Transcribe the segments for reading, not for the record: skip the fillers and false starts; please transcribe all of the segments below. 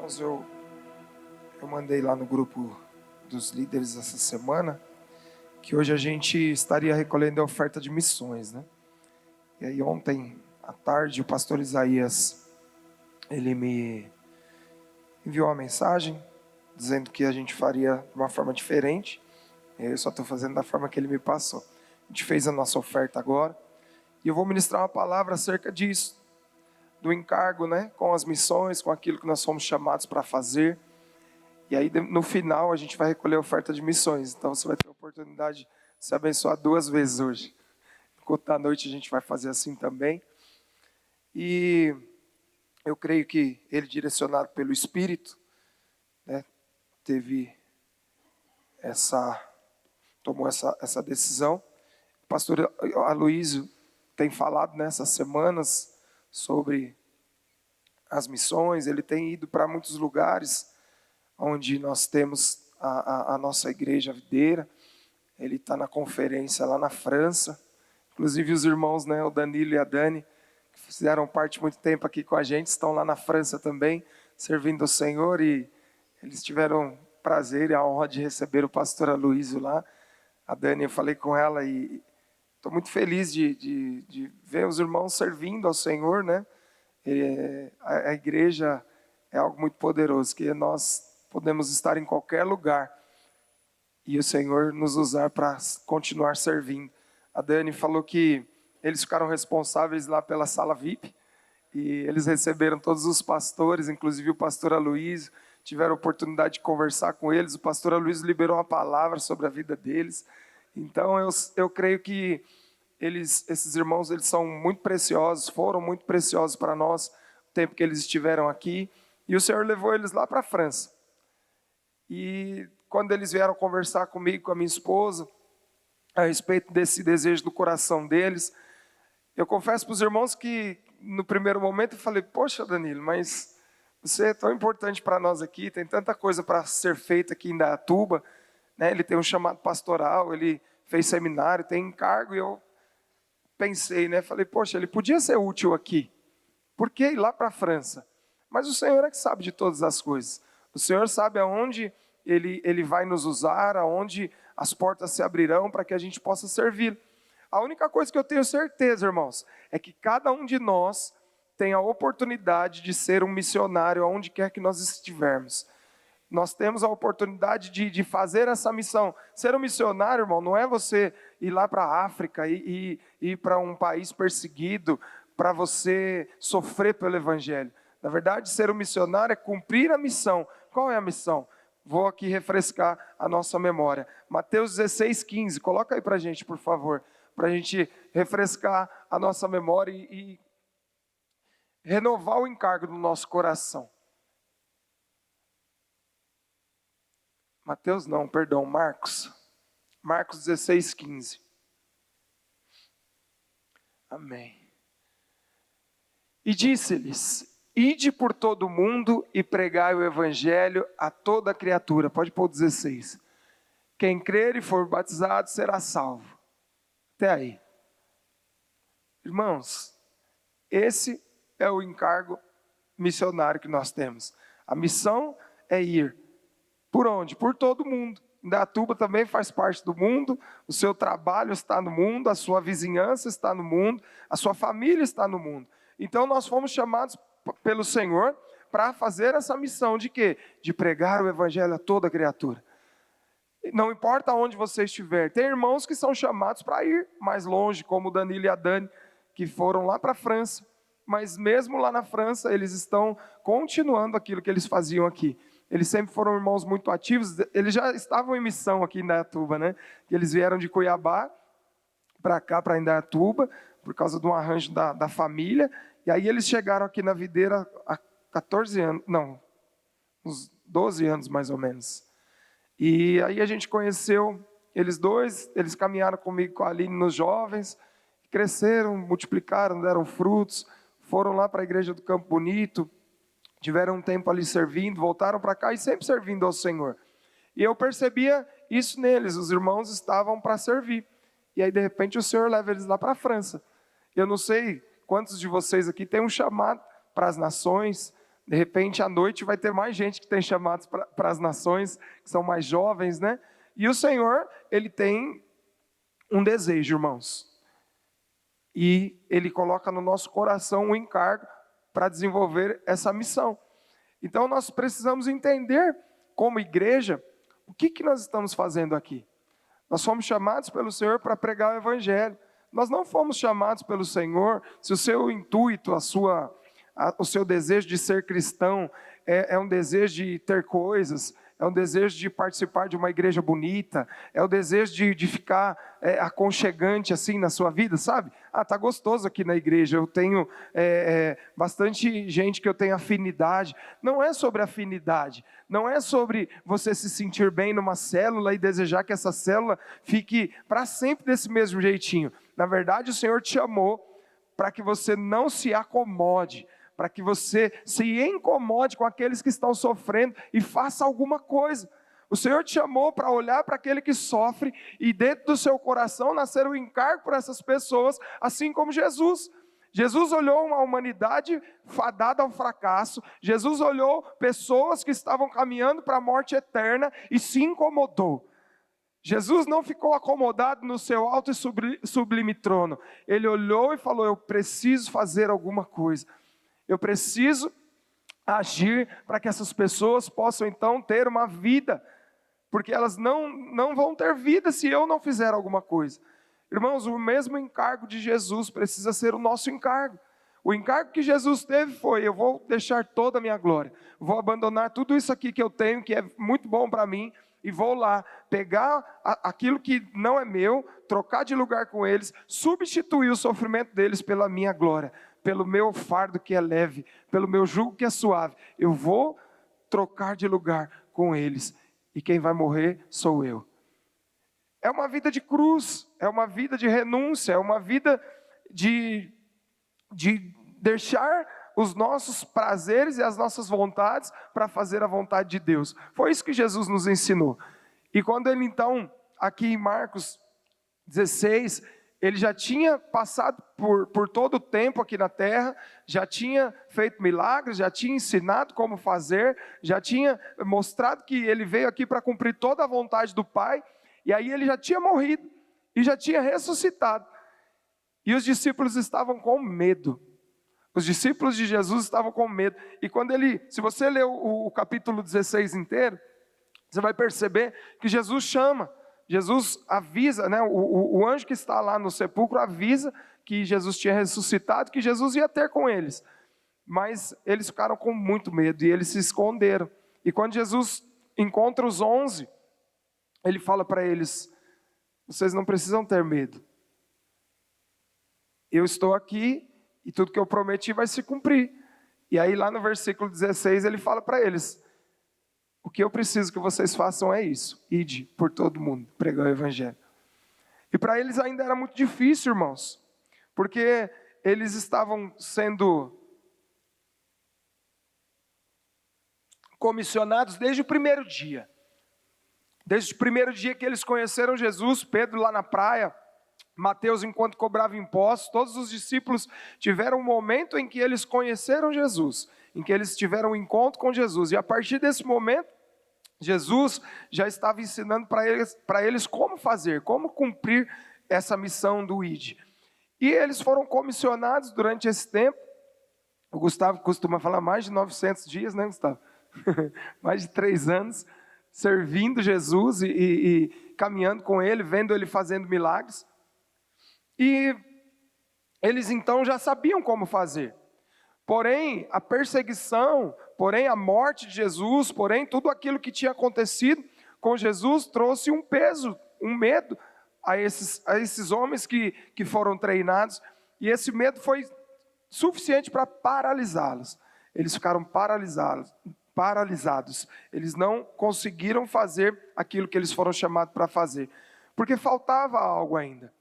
Irmãos, eu mandei lá no grupo dos líderes essa semana que hoje a gente estaria recolhendo a oferta de missões, né? E aí ontem à tarde o pastor Isaías, ele me enviou uma mensagem dizendo que a gente faria de uma forma diferente. Eu só estou fazendo da forma que ele me passou. A gente fez a nossa oferta agora e eu vou ministrar uma palavra acerca disso, do encargo, né, com as missões, com aquilo que nós fomos chamados para fazer. E aí no final a gente vai recolher a oferta de missões. Então você vai ter a oportunidade de se abençoar 2 vezes hoje. Enquanto à noite a gente vai fazer assim também. E eu creio que ele, direcionado pelo Espírito, né, tomou essa decisão. O pastor Aloísio tem falado nessas semanas sobre as missões. Ele tem ido para muitos lugares onde nós temos a nossa igreja videira. Ele está na conferência lá na França. Inclusive os irmãos, né, o Danilo e a Dani, que fizeram parte muito tempo aqui com a gente, estão lá na França também, servindo ao Senhor, e eles tiveram o prazer e a honra de receber o pastor Aloísio lá. A Dani, eu falei com ela e estou muito feliz de ver os irmãos servindo ao Senhor, né? A igreja é algo muito poderoso, que nós podemos estar em qualquer lugar e o Senhor nos usar para continuar servindo. A Dani falou que eles ficaram responsáveis lá pela sala VIP e eles receberam todos os pastores, inclusive o pastor Aloísio, tiveram a oportunidade de conversar com eles. O pastor Aloísio liberou uma palavra sobre a vida deles. Então eu creio que esses irmãos, eles são muito preciosos, foram muito preciosos para nós, o tempo que eles estiveram aqui, e o Senhor levou eles lá para a França. E quando eles vieram conversar comigo, com a minha esposa, a respeito desse desejo do coração deles, eu confesso para os irmãos que no primeiro momento eu falei: poxa, Danilo, mas você é tão importante para nós aqui, tem tanta coisa para ser feita aqui em Indaiatuba, né? Ele tem um chamado pastoral, ele fez seminário, tem encargo, e eu pensei, né? Falei: poxa, ele podia ser útil aqui, por que ir lá para a França? Mas o Senhor é que sabe de todas as coisas. O Senhor sabe aonde Ele vai nos usar, aonde as portas se abrirão para que a gente possa servir. A única coisa que eu tenho certeza, irmãos, é que cada um de nós tem a oportunidade de ser um missionário aonde quer que nós estivermos. Nós temos a oportunidade de fazer essa missão. Ser um missionário, irmão, não é você ir lá para a África e ir para um país perseguido para você sofrer pelo Evangelho. Na verdade, ser um missionário é cumprir a missão. Qual é a missão? Vou aqui refrescar a nossa memória. Mateus 16:15, coloca aí para a gente, por favor, para a gente refrescar a nossa memória e renovar o encargo no nosso coração. Marcos. Marcos 16:15. Amém. E disse-lhes: ide por todo o mundo e pregai o evangelho a toda criatura. Pode pôr 16. Quem crer e for batizado será salvo. Até aí. Irmãos, esse é o encargo missionário que nós temos. A missão é ir. Por onde? Por todo mundo. Indaiatuba também faz parte do mundo, o seu trabalho está no mundo, a sua vizinhança está no mundo, a sua família está no mundo. Então nós fomos chamados pelo Senhor para fazer essa missão de quê? De pregar o evangelho a toda criatura. Não importa onde você estiver, tem irmãos que são chamados para ir mais longe, como o Danilo e a Dani, que foram lá para a França, mas mesmo lá na França, eles estão continuando aquilo que eles faziam aqui. Eles sempre foram irmãos muito ativos, eles já estavam em missão aqui em Indaiatuba, né? Eles vieram de Cuiabá para cá, para Indaiatuba, por causa de um arranjo da família, e aí eles chegaram aqui na videira há 14 anos, não, uns 12 anos mais ou menos. E aí a gente conheceu eles dois, eles caminharam comigo, com a Aline, nos jovens, cresceram, multiplicaram, deram frutos, foram lá para a igreja do Campo Bonito, tiveram um tempo ali servindo, voltaram para cá e sempre servindo ao Senhor. E eu percebia isso neles, os irmãos estavam para servir. E aí de repente o Senhor leva eles lá para a França. Eu não sei quantos de vocês aqui têm um chamado para as nações, De repente, à noite vai ter mais gente que tem chamados para as nações, que são mais jovens, né? E o Senhor, Ele tem um desejo, irmãos. E Ele coloca no nosso coração um encargo para desenvolver essa missão. Então, nós precisamos entender, como igreja, o que nós estamos fazendo aqui. Nós fomos chamados pelo Senhor para pregar o Evangelho. Nós não fomos chamados pelo Senhor, se o seu intuito, o seu desejo de ser cristão é um desejo de ter coisas, é um desejo de participar de uma igreja bonita, é o desejo de ficar aconchegante assim na sua vida, sabe? Tá gostoso aqui na igreja, eu tenho bastante gente que eu tenho afinidade. Não é sobre afinidade, não é sobre você se sentir bem numa célula e desejar que essa célula fique para sempre desse mesmo jeitinho. Na verdade, o Senhor te chamou para que você não se acomode, para que você se incomode com aqueles que estão sofrendo e faça alguma coisa. O Senhor te chamou para olhar para aquele que sofre e dentro do seu coração nascer o encargo por essas pessoas, assim como Jesus. Jesus olhou uma humanidade fadada ao fracasso, Jesus olhou pessoas que estavam caminhando para a morte eterna e se incomodou. Jesus não ficou acomodado no seu alto e sublime trono. Ele olhou e falou: eu preciso fazer alguma coisa. Eu preciso agir para que essas pessoas possam então ter uma vida. Porque elas não vão ter vida se eu não fizer alguma coisa. Irmãos, o mesmo encargo de Jesus precisa ser o nosso encargo. O encargo que Jesus teve foi: eu vou deixar toda a minha glória. Vou abandonar tudo isso aqui que eu tenho, que é muito bom para mim. E vou lá pegar aquilo que não é meu, trocar de lugar com eles, substituir o sofrimento deles pela minha glória, pelo meu fardo que é leve, pelo meu jugo que é suave. Eu vou trocar de lugar com eles. E quem vai morrer sou eu. É uma vida de cruz, é uma vida de renúncia, é uma vida de deixar os nossos prazeres e as nossas vontades para fazer a vontade de Deus. Foi isso que Jesus nos ensinou. E quando ele então, aqui em Marcos 16, ele já tinha passado por todo o tempo aqui na terra, já tinha feito milagres, já tinha ensinado como fazer, já tinha mostrado que ele veio aqui para cumprir toda a vontade do Pai, e aí ele já tinha morrido e já tinha ressuscitado. E os discípulos estavam com medo. Os discípulos de Jesus estavam com medo. E quando se você ler o capítulo 16 inteiro, você vai perceber que Jesus chama, Jesus avisa, né? O anjo que está lá no sepulcro avisa que Jesus tinha ressuscitado, que Jesus ia ter com eles. Mas eles ficaram com muito medo e eles se esconderam. E quando Jesus encontra os 11, ele fala para eles: vocês não precisam ter medo. Eu estou aqui e tudo que eu prometi vai se cumprir. E aí lá no versículo 16 ele fala para eles: o que eu preciso que vocês façam é isso: ide por todo mundo, pregar o Evangelho. E para eles ainda era muito difícil, irmãos, porque eles estavam sendo comissionados desde o primeiro dia. Desde o primeiro dia que eles conheceram Jesus, Pedro lá na praia, Mateus enquanto cobrava impostos, todos os discípulos tiveram um momento em que eles conheceram Jesus, em que eles tiveram um encontro com Jesus, e a partir desse momento, Jesus já estava ensinando para eles como fazer, como cumprir essa missão do ID. E eles foram comissionados durante esse tempo. O Gustavo costuma falar mais de 900 dias, né, Gustavo? Mais de 3 anos, servindo Jesus e caminhando com Ele, vendo Ele fazendo milagres. E eles então já sabiam como fazer. Porém, a perseguição, porém a morte de Jesus, porém tudo aquilo que tinha acontecido com Jesus trouxe um peso, um medo a esses homens que foram treinados. E esse medo foi suficiente para paralisá-los. Eles ficaram paralisados. Eles não conseguiram fazer aquilo que eles foram chamados para fazer, porque faltava algo ainda.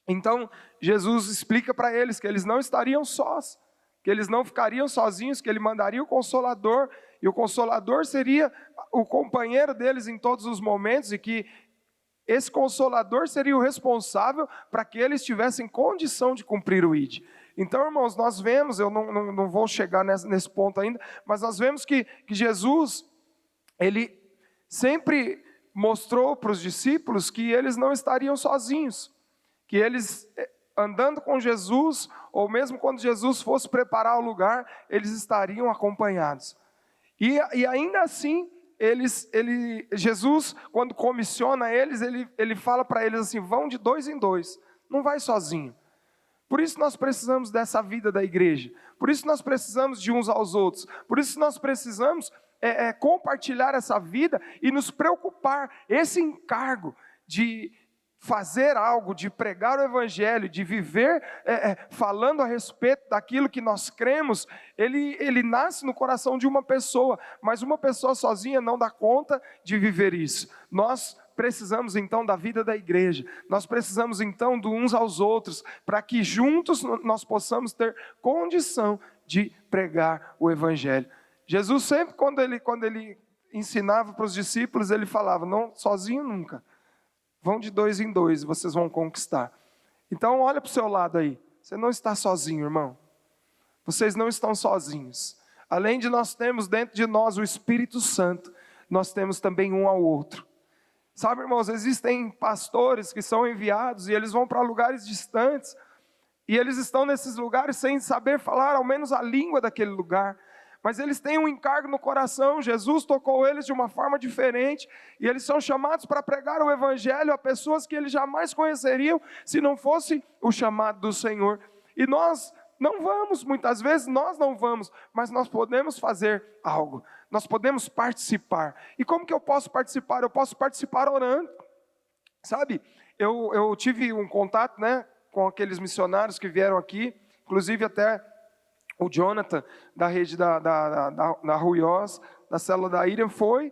Então, Jesus explica para eles que eles não estariam sós, que eles não ficariam sozinhos, que Ele mandaria o Consolador, e o Consolador seria o companheiro deles em todos os momentos, e que esse Consolador seria o responsável para que eles tivessem condição de cumprir o ID. Então, irmãos, nós vemos, eu não vou chegar nesse ponto ainda, mas nós vemos que Jesus, ele sempre mostrou para os discípulos que eles não estariam sozinhos, que eles, andando com Jesus, ou mesmo quando Jesus fosse preparar o lugar, eles estariam acompanhados. E ainda assim, Jesus, quando comissiona eles, ele fala para eles assim: vão de 2 em 2, não vai sozinho. Por isso nós precisamos dessa vida da igreja, por isso nós precisamos de uns aos outros, por isso nós precisamos compartilhar essa vida e nos preocupar. Esse encargo de fazer algo, de pregar o evangelho, de viver falando a respeito daquilo que nós cremos, ele nasce no coração de uma pessoa, mas uma pessoa sozinha não dá conta de viver isso. Nós precisamos então da vida da igreja, nós precisamos então de uns aos outros, para que juntos nós possamos ter condição de pregar o evangelho. Jesus sempre, quando ele ensinava para os discípulos, ele falava: não, sozinho nunca, vão de 2 em 2, vocês vão conquistar. Então olha para o seu lado aí, você não está sozinho, irmão, vocês não estão sozinhos. Além de nós termos dentro de nós o Espírito Santo, nós temos também um ao outro. Sabe, irmãos, existem pastores que são enviados e eles vão para lugares distantes, e eles estão nesses lugares sem saber falar ao menos a língua daquele lugar, mas eles têm um encargo no coração. Jesus tocou eles de uma forma diferente, e eles são chamados para pregar o evangelho a pessoas que eles jamais conheceriam, se não fosse o chamado do Senhor. E nós não vamos, muitas vezes nós não vamos, mas nós podemos fazer algo, nós podemos participar. E como que eu posso participar? Eu posso participar orando. Sabe, eu tive um contato, com aqueles missionários que vieram aqui, inclusive até o Jonathan, da rede da Ruiós, da célula da Iriam, foi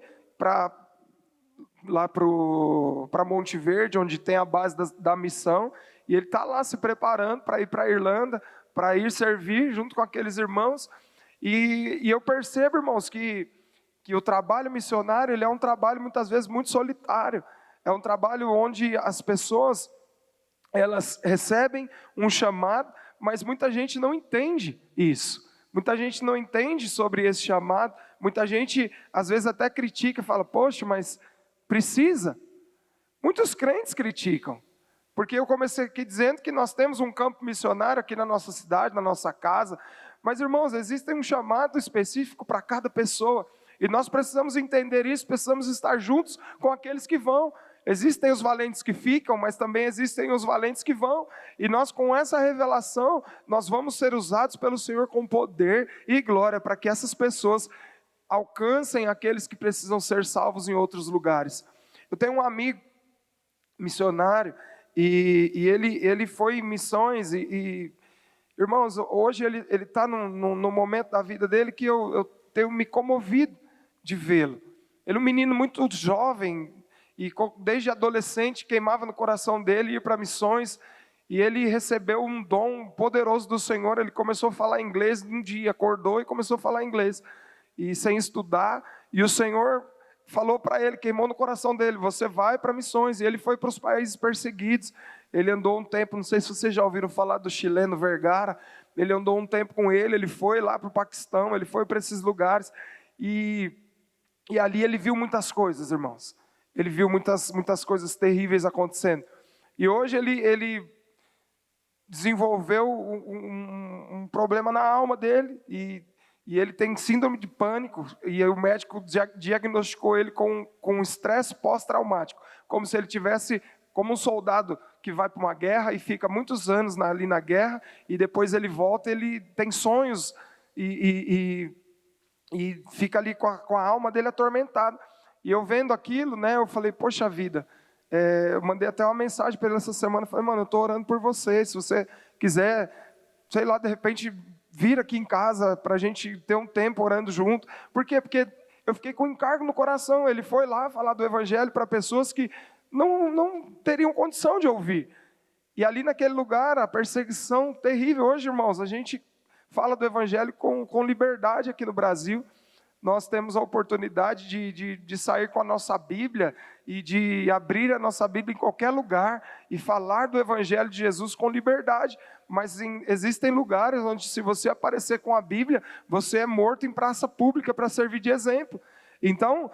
lá para Monte Verde, onde tem a base da missão, e ele está lá se preparando para ir para a Irlanda, para ir servir junto com aqueles irmãos. E eu percebo, irmãos, que o trabalho missionário, ele é um trabalho muitas vezes muito solitário, é um trabalho onde as pessoas, elas recebem um chamado, mas muita gente não entende isso, muita gente não entende sobre esse chamado, muita gente às vezes até critica, fala: poxa, mas precisa? Muitos crentes criticam, porque eu comecei aqui dizendo que nós temos um campo missionário aqui na nossa cidade, na nossa casa, mas irmãos, existe um chamado específico para cada pessoa, e nós precisamos entender isso, precisamos estar juntos com aqueles que vão. Existem os valentes que ficam, mas também existem os valentes que vão. E nós, com essa revelação, nós vamos ser usados pelo Senhor com poder e glória, para que essas pessoas alcancem aqueles que precisam ser salvos em outros lugares. Eu tenho um amigo missionário, e ele foi em missões, irmãos, hoje ele está num momento da vida dele que eu tenho me comovido de vê-lo. Ele é um menino muito jovem, e desde adolescente queimava no coração dele ir para missões, e ele recebeu um dom poderoso do Senhor. Ele começou a falar inglês um dia, acordou e começou a falar inglês, e sem estudar, e o Senhor falou para ele, queimou no coração dele: você vai para missões. E ele foi para os países perseguidos. Ele andou um tempo, não sei se vocês já ouviram falar do chileno Vergara, ele andou um tempo com ele foi lá para o Paquistão, ele foi para esses lugares, e ali ele viu muitas coisas, irmãos. Ele viu muitas coisas terríveis acontecendo. E hoje ele desenvolveu um problema na alma dele, e ele tem síndrome de pânico, e o médico diagnosticou ele com estresse pós-traumático, como se ele tivesse, como um soldado que vai para uma guerra e fica muitos anos ali na guerra, e depois ele volta, ele tem sonhos, e fica ali com a alma dele atormentada. E eu vendo aquilo, eu falei: poxa vida, eu mandei até uma mensagem para ele essa semana, falei: mano, eu estou orando por você, se você quiser, sei lá, de repente vir aqui em casa para a gente ter um tempo orando junto. Por quê? Porque eu fiquei com um encargo no coração. Ele foi lá falar do evangelho para pessoas que não teriam condição de ouvir. E ali naquele lugar, a perseguição terrível. Hoje, irmãos, a gente fala do evangelho com liberdade aqui no Brasil. nós temos a oportunidade de sair com a nossa Bíblia e de abrir a nossa Bíblia em qualquer lugar e falar do Evangelho de Jesus com liberdade. Mas existem lugares onde, se você aparecer com a Bíblia, você é morto em praça pública para servir de exemplo. Então,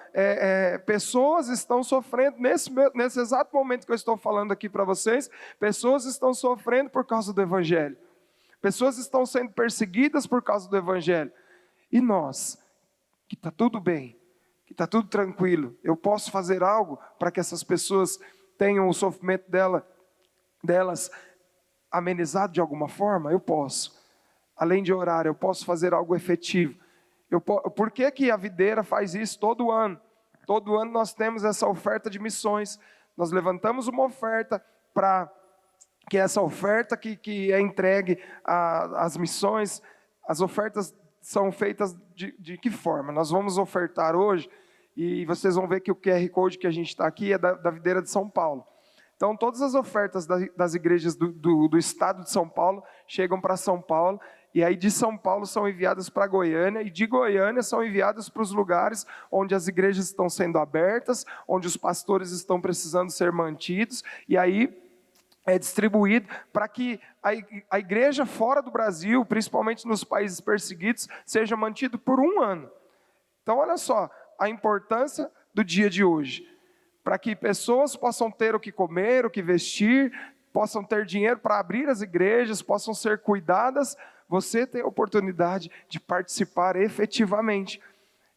pessoas estão sofrendo, nesse exato momento que eu estou falando aqui para vocês, pessoas estão sofrendo por causa do Evangelho. Pessoas estão sendo perseguidas por causa do Evangelho. E nós, que está tudo bem, que está tudo tranquilo, eu posso fazer algo para que essas pessoas tenham o sofrimento delas amenizado de alguma forma? Eu posso. Além de orar, eu posso fazer algo efetivo. Por que a videira faz isso todo ano? Todo ano nós temos essa oferta de missões. Nós levantamos uma oferta para que essa oferta que é entregue às missões, as ofertas são feitas de que forma? Nós vamos ofertar hoje, e vocês vão ver que o QR Code que a gente está aqui é da videira de São Paulo. Então, todas as ofertas das igrejas do estado de São Paulo chegam para São Paulo, e aí de São Paulo são enviadas para Goiânia, e de Goiânia são enviadas para os lugares onde as igrejas estão sendo abertas, onde os pastores estão precisando ser mantidos, e aí é distribuído para que a igreja fora do Brasil, principalmente nos países perseguidos, seja mantida por um ano. Então, olha só a importância do dia de hoje. Para que pessoas possam ter o que comer, o que vestir, possam ter dinheiro para abrir as igrejas, possam ser cuidadas, você tem a oportunidade de participar efetivamente.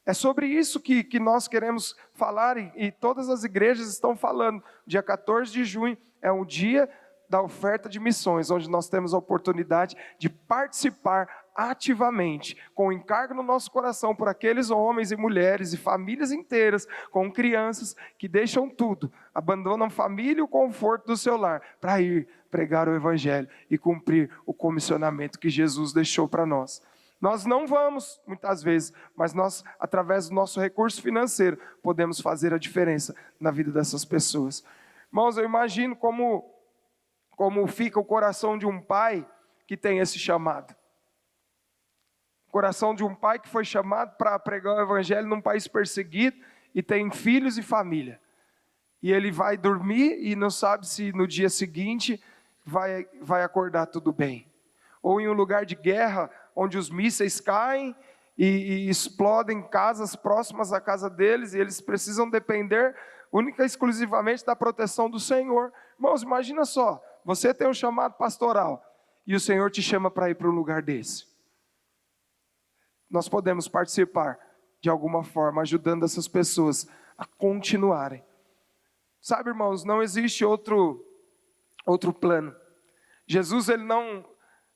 É sobre isso que nós queremos falar, e todas as igrejas estão falando. Dia 14 de junho é o dia da oferta de missões, onde nós temos a oportunidade de participar ativamente, com o encargo no nosso coração por aqueles homens e mulheres e famílias inteiras, com crianças que deixam tudo, abandonam família e o conforto do seu lar, para ir pregar o Evangelho e cumprir o comissionamento que Jesus deixou para nós. Nós não vamos, muitas vezes, mas nós, através do nosso recurso financeiro, podemos fazer a diferença na vida dessas pessoas. Irmãos, eu imagino como fica o coração de um pai que tem esse chamado. O coração de um pai que foi chamado para pregar o Evangelho num país perseguido e tem filhos e família. E ele vai dormir e não sabe se no dia seguinte vai acordar tudo bem. Ou em um lugar de guerra, onde os mísseis caem e explodem casas próximas à casa deles, e eles precisam depender única e exclusivamente da proteção do Senhor. Irmãos, imagina só, você tem um chamado pastoral, e o Senhor te chama para ir para um lugar desse. Nós podemos participar, de alguma forma, ajudando essas pessoas a continuarem. Sabe, irmãos, não existe outro plano. Jesus, ele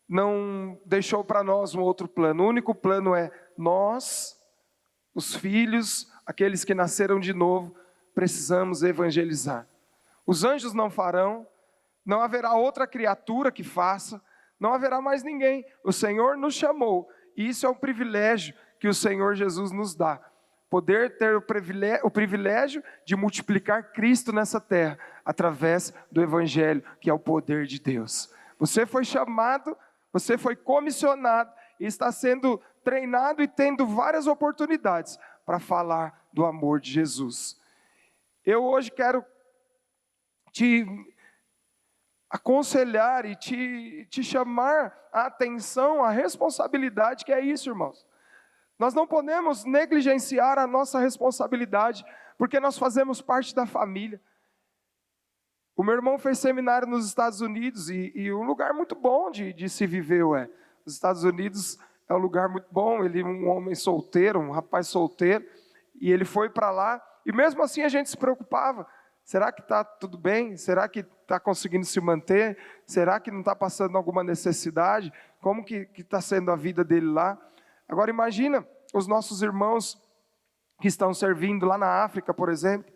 não deixou para nós um outro plano. O único plano é nós, os filhos, aqueles que nasceram de novo, precisamos evangelizar. Os anjos não farão, não haverá outra criatura que faça, não haverá mais ninguém. O Senhor nos chamou, e isso é um privilégio que o Senhor Jesus nos dá. Poder ter o privilégio de multiplicar Cristo nessa terra, através do Evangelho, que é o poder de Deus. Você foi chamado, você foi comissionado, e está sendo treinado e tendo várias oportunidades para falar do amor de Jesus. Eu hoje quero te aconselhar e te chamar a atenção, a responsabilidade que é isso, irmãos. Nós não podemos negligenciar a nossa responsabilidade, porque nós fazemos parte da família. O meu irmão fez seminário nos Estados Unidos, e um lugar muito bom de se viver, Os Estados Unidos é um lugar muito bom. Ele é um homem solteiro, um rapaz solteiro, e ele foi para lá, e mesmo assim a gente se preocupava. Será que está tudo bem? Será que está conseguindo se manter? Será que não está passando alguma necessidade? Como que está sendo a vida dele lá? Agora imagina os nossos irmãos que estão servindo lá na África, por exemplo,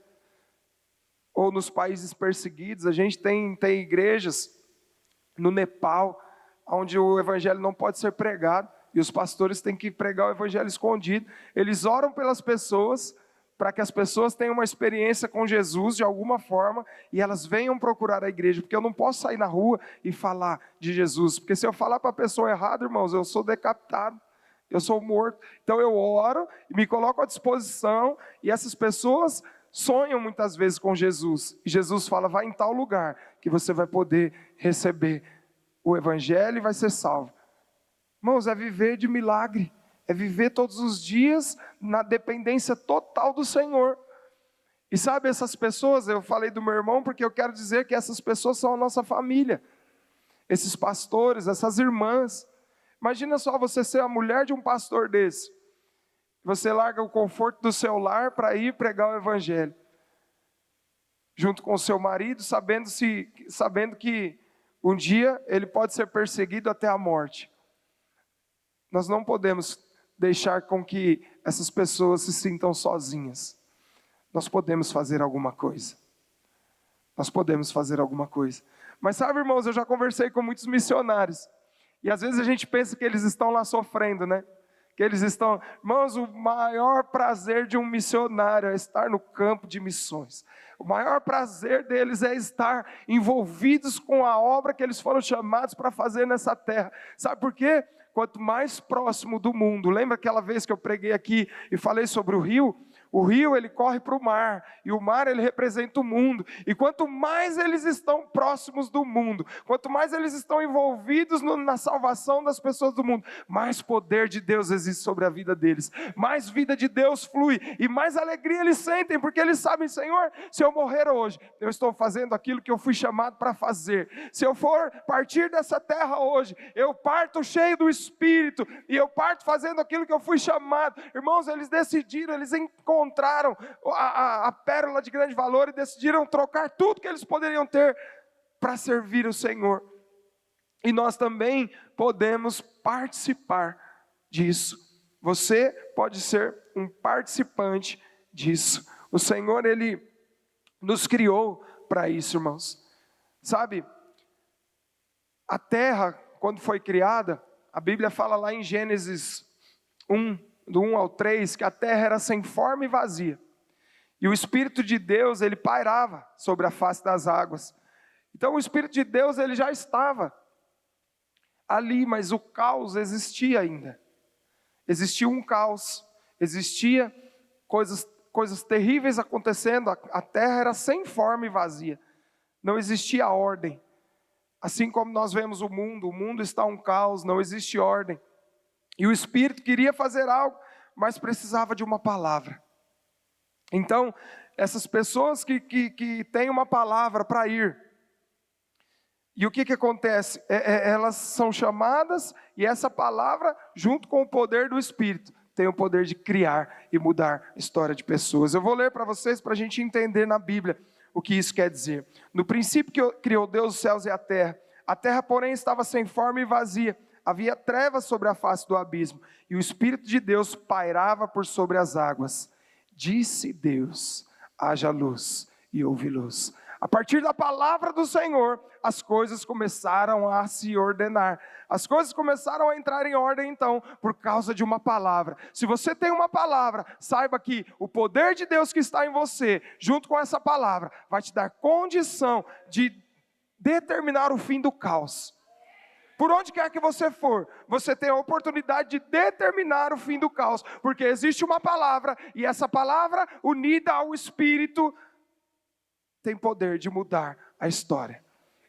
ou nos países perseguidos. A gente tem igrejas no Nepal, onde o Evangelho não pode ser pregado, e os pastores têm que pregar o Evangelho escondido. Eles oram pelas pessoas, para que as pessoas tenham uma experiência com Jesus de alguma forma, e elas venham procurar a igreja, porque eu não posso sair na rua e falar de Jesus, porque se eu falar para a pessoa errada, irmãos, eu sou decapitado, eu sou morto. Então eu oro, me coloco à disposição, e essas pessoas sonham muitas vezes com Jesus. E Jesus fala, vai em tal lugar, que você vai poder receber o Evangelho e vai ser salvo. Irmãos, é viver de milagre, é viver todos os dias na dependência total do Senhor. E sabe, essas pessoas, eu falei do meu irmão, porque eu quero dizer que essas pessoas são a nossa família. Esses pastores, essas irmãs. Imagina só você ser a mulher de um pastor desse. Você larga o conforto do seu lar para ir pregar o Evangelho. Junto com o seu marido, sabendo que um dia ele pode ser perseguido até a morte. Nós não podemos deixar com que essas pessoas se sintam sozinhas. Nós podemos fazer alguma coisa. Nós podemos fazer alguma coisa. Mas sabe, irmãos, eu já conversei com muitos missionários. E às vezes a gente pensa que eles estão lá sofrendo, né? Que eles estão... Irmãos, o maior prazer de um missionário é estar no campo de missões. O maior prazer deles é estar envolvidos com a obra que eles foram chamados para fazer nessa terra. Sabe por quê? Quanto mais próximo do mundo, lembra aquela vez que eu preguei aqui e falei sobre o rio? O rio, ele corre para o mar, e o mar, ele representa o mundo. E quanto mais eles estão próximos do mundo, quanto mais eles estão envolvidos na salvação das pessoas do mundo, mais poder de Deus existe sobre a vida deles, mais vida de Deus flui, e mais alegria eles sentem, porque eles sabem, Senhor, se eu morrer hoje, eu estou fazendo aquilo que eu fui chamado para fazer. Se eu for partir dessa terra hoje, eu parto cheio do Espírito, e eu parto fazendo aquilo que eu fui chamado. Irmãos, eles decidiram, eles encontraram a pérola de grande valor e decidiram trocar tudo que eles poderiam ter para servir o Senhor. E nós também podemos participar disso. Você pode ser um participante disso. O Senhor, Ele nos criou para isso, irmãos. Sabe, a terra, quando foi criada, a Bíblia fala lá em Gênesis 1, do 1 ao 3, que a terra era sem forma e vazia. E o Espírito de Deus, ele pairava sobre a face das águas. Então o Espírito de Deus, ele já estava ali, mas o caos existia ainda. Existia um caos, existia coisas terríveis acontecendo, a terra era sem forma e vazia. Não existia ordem. Assim como nós vemos o mundo está um caos, não existe ordem. E o Espírito queria fazer algo, mas precisava de uma palavra. Então, essas pessoas que têm uma palavra para ir, e o que acontece? Elas são chamadas, e essa palavra, junto com o poder do Espírito, tem o poder de criar e mudar a história de pessoas. Eu vou ler para vocês, para a gente entender na Bíblia o que isso quer dizer. No princípio que criou Deus os céus e a terra, porém, estava sem forma e vazia. Havia trevas sobre a face do abismo, e o Espírito de Deus pairava por sobre as águas. Disse Deus, haja luz, e houve luz. A partir da palavra do Senhor, as coisas começaram a se ordenar. As coisas começaram a entrar em ordem então, por causa de uma palavra. Se você tem uma palavra, saiba que o poder de Deus que está em você, junto com essa palavra, vai te dar condição de determinar o fim do caos. Por onde quer que você for, você tem a oportunidade de determinar o fim do caos, porque existe uma palavra, e essa palavra, unida ao Espírito, tem poder de mudar a história.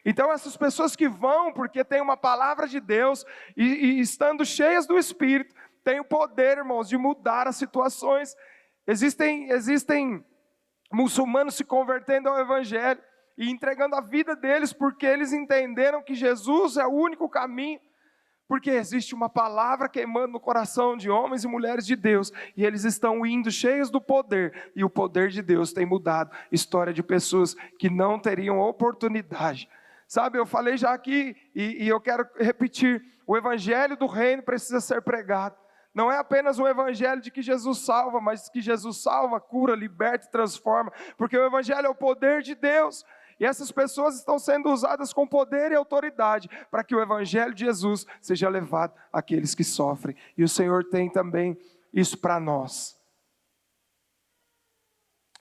Então essas pessoas que vão, porque tem uma palavra de Deus, e estando cheias do Espírito, têm o poder, irmãos, de mudar as situações. Existem muçulmanos se convertendo ao Evangelho, e entregando a vida deles, porque eles entenderam que Jesus é o único caminho, porque existe uma palavra queimando no coração de homens e mulheres de Deus, e eles estão indo cheios do poder, e o poder de Deus tem mudado a história de pessoas que não teriam oportunidade. Sabe, eu falei já aqui, e eu quero repetir, o Evangelho do Reino precisa ser pregado. Não é apenas o Evangelho de que Jesus salva, mas que Jesus salva, cura, liberta e transforma, porque o Evangelho é o poder de Deus. E essas pessoas estão sendo usadas com poder e autoridade para que o Evangelho de Jesus seja levado àqueles que sofrem. E o Senhor tem também isso para nós.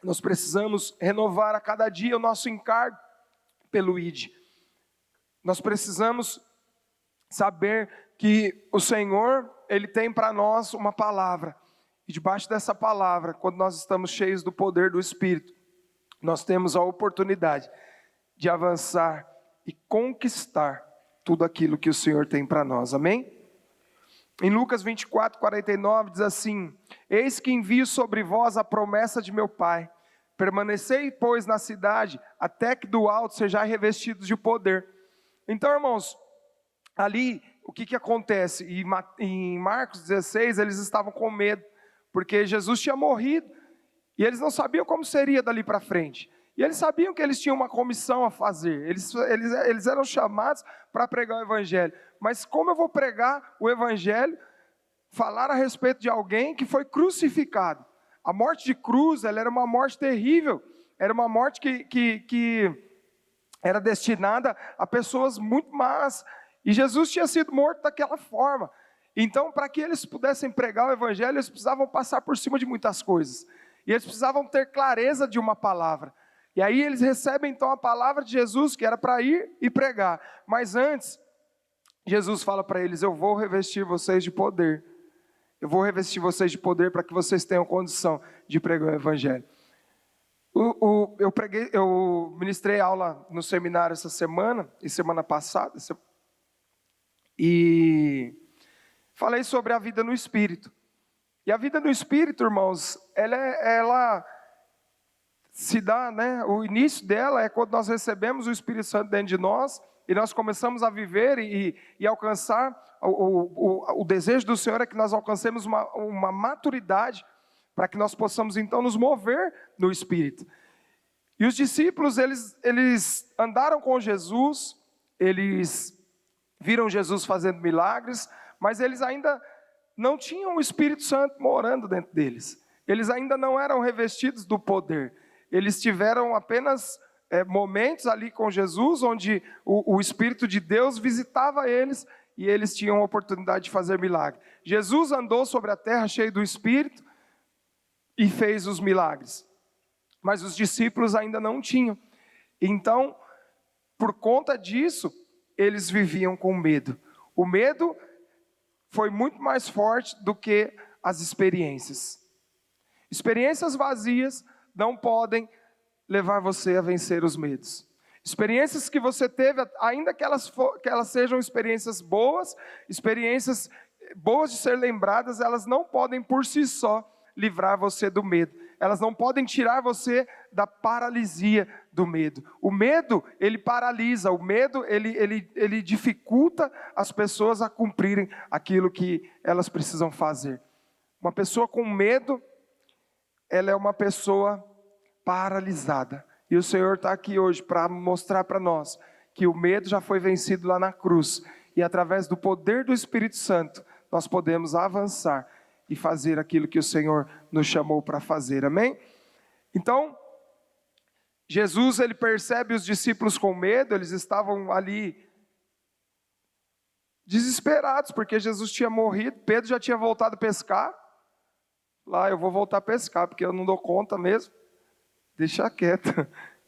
Nós precisamos renovar a cada dia o nosso encargo pelo ID. Nós precisamos saber que o Senhor, Ele tem para nós uma palavra. E debaixo dessa palavra, quando nós estamos cheios do poder do Espírito, nós temos a oportunidade de avançar e conquistar tudo aquilo que o Senhor tem para nós. Amém? Em Lucas 24, 49 diz assim: eis que envio sobre vós a promessa de meu Pai. Permanecei, pois, na cidade, até que do alto sejais revestidos de poder. Então, irmãos, ali, o que acontece? Em Marcos 16, eles estavam com medo, porque Jesus tinha morrido, e eles não sabiam como seria dali para frente. E eles sabiam que eles tinham uma comissão a fazer, eles eram chamados para pregar o Evangelho. Mas como eu vou pregar o Evangelho, falar a respeito de alguém que foi crucificado? A morte de cruz, ela era uma morte terrível, era uma morte que era destinada a pessoas muito más, e Jesus tinha sido morto daquela forma. Então, para que eles pudessem pregar o Evangelho, eles precisavam passar por cima de muitas coisas, e eles precisavam ter clareza de uma palavra. E aí eles recebem então a palavra de Jesus, que era para ir e pregar. Mas antes, Jesus fala para eles: eu vou revestir vocês de poder. Eu vou revestir vocês de poder para que vocês tenham condição de pregar o Evangelho. Eu ministrei aula no seminário essa semana e semana passada, e falei sobre a vida no Espírito. E a vida no Espírito, irmãos, ela se dá, né? O início dela é quando nós recebemos o Espírito Santo dentro de nós, e nós começamos a viver e alcançar, o desejo do Senhor é que nós alcancemos uma maturidade, para que nós possamos então nos mover no Espírito. E os discípulos, eles andaram com Jesus, eles viram Jesus fazendo milagres, mas eles ainda não tinham o Espírito Santo morando dentro deles. Eles ainda não eram revestidos do poder. Eles tiveram apenas momentos ali com Jesus, onde o Espírito de Deus visitava eles, e eles tinham a oportunidade de fazer milagre. Jesus andou sobre a terra cheio do Espírito, e fez os milagres. Mas os discípulos ainda não tinham. Então, por conta disso, eles viviam com medo. O medo foi muito mais forte do que as experiências. Experiências vazias não podem levar você a vencer os medos. Experiências que você teve, ainda que elas sejam experiências boas de ser lembradas, elas não podem por si só livrar você do medo. Elas não podem tirar você da paralisia do medo. O medo, ele paralisa. O medo, ele dificulta as pessoas a cumprirem aquilo que elas precisam fazer. Uma pessoa com medo, ela é uma pessoa paralisada. E o Senhor está aqui hoje para mostrar para nós que o medo já foi vencido lá na cruz. E através do poder do Espírito Santo, nós podemos avançar e fazer aquilo que o Senhor nos chamou para fazer, amém? Então, Jesus, ele percebe os discípulos com medo, eles estavam ali desesperados, porque Jesus tinha morrido, Pedro já tinha voltado a pescar. Lá, eu vou voltar a pescar, porque eu não dou conta mesmo. Deixa quieto,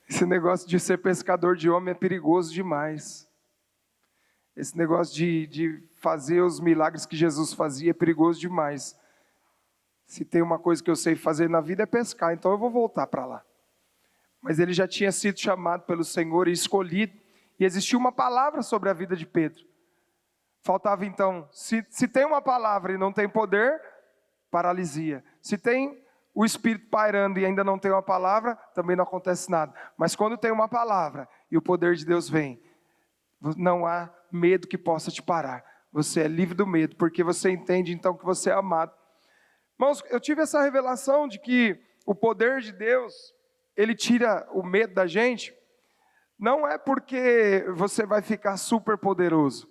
esse negócio de ser pescador de homem é perigoso demais. Esse negócio de fazer os milagres que Jesus fazia é perigoso demais. Se tem uma coisa que eu sei fazer na vida é pescar, então eu vou voltar para lá. Mas ele já tinha sido chamado pelo Senhor e escolhido, e existia uma palavra sobre a vida de Pedro. Faltava então, se tem uma palavra e não tem poder, paralisia. Se tem o Espírito pairando e ainda não tem uma palavra, também não acontece nada. Mas quando tem uma palavra e o poder de Deus vem, não há medo que possa te parar. Você é livre do medo, porque você entende então que você é amado. Irmãos, eu tive essa revelação de que o poder de Deus, ele tira o medo da gente, não é porque você vai ficar super poderoso,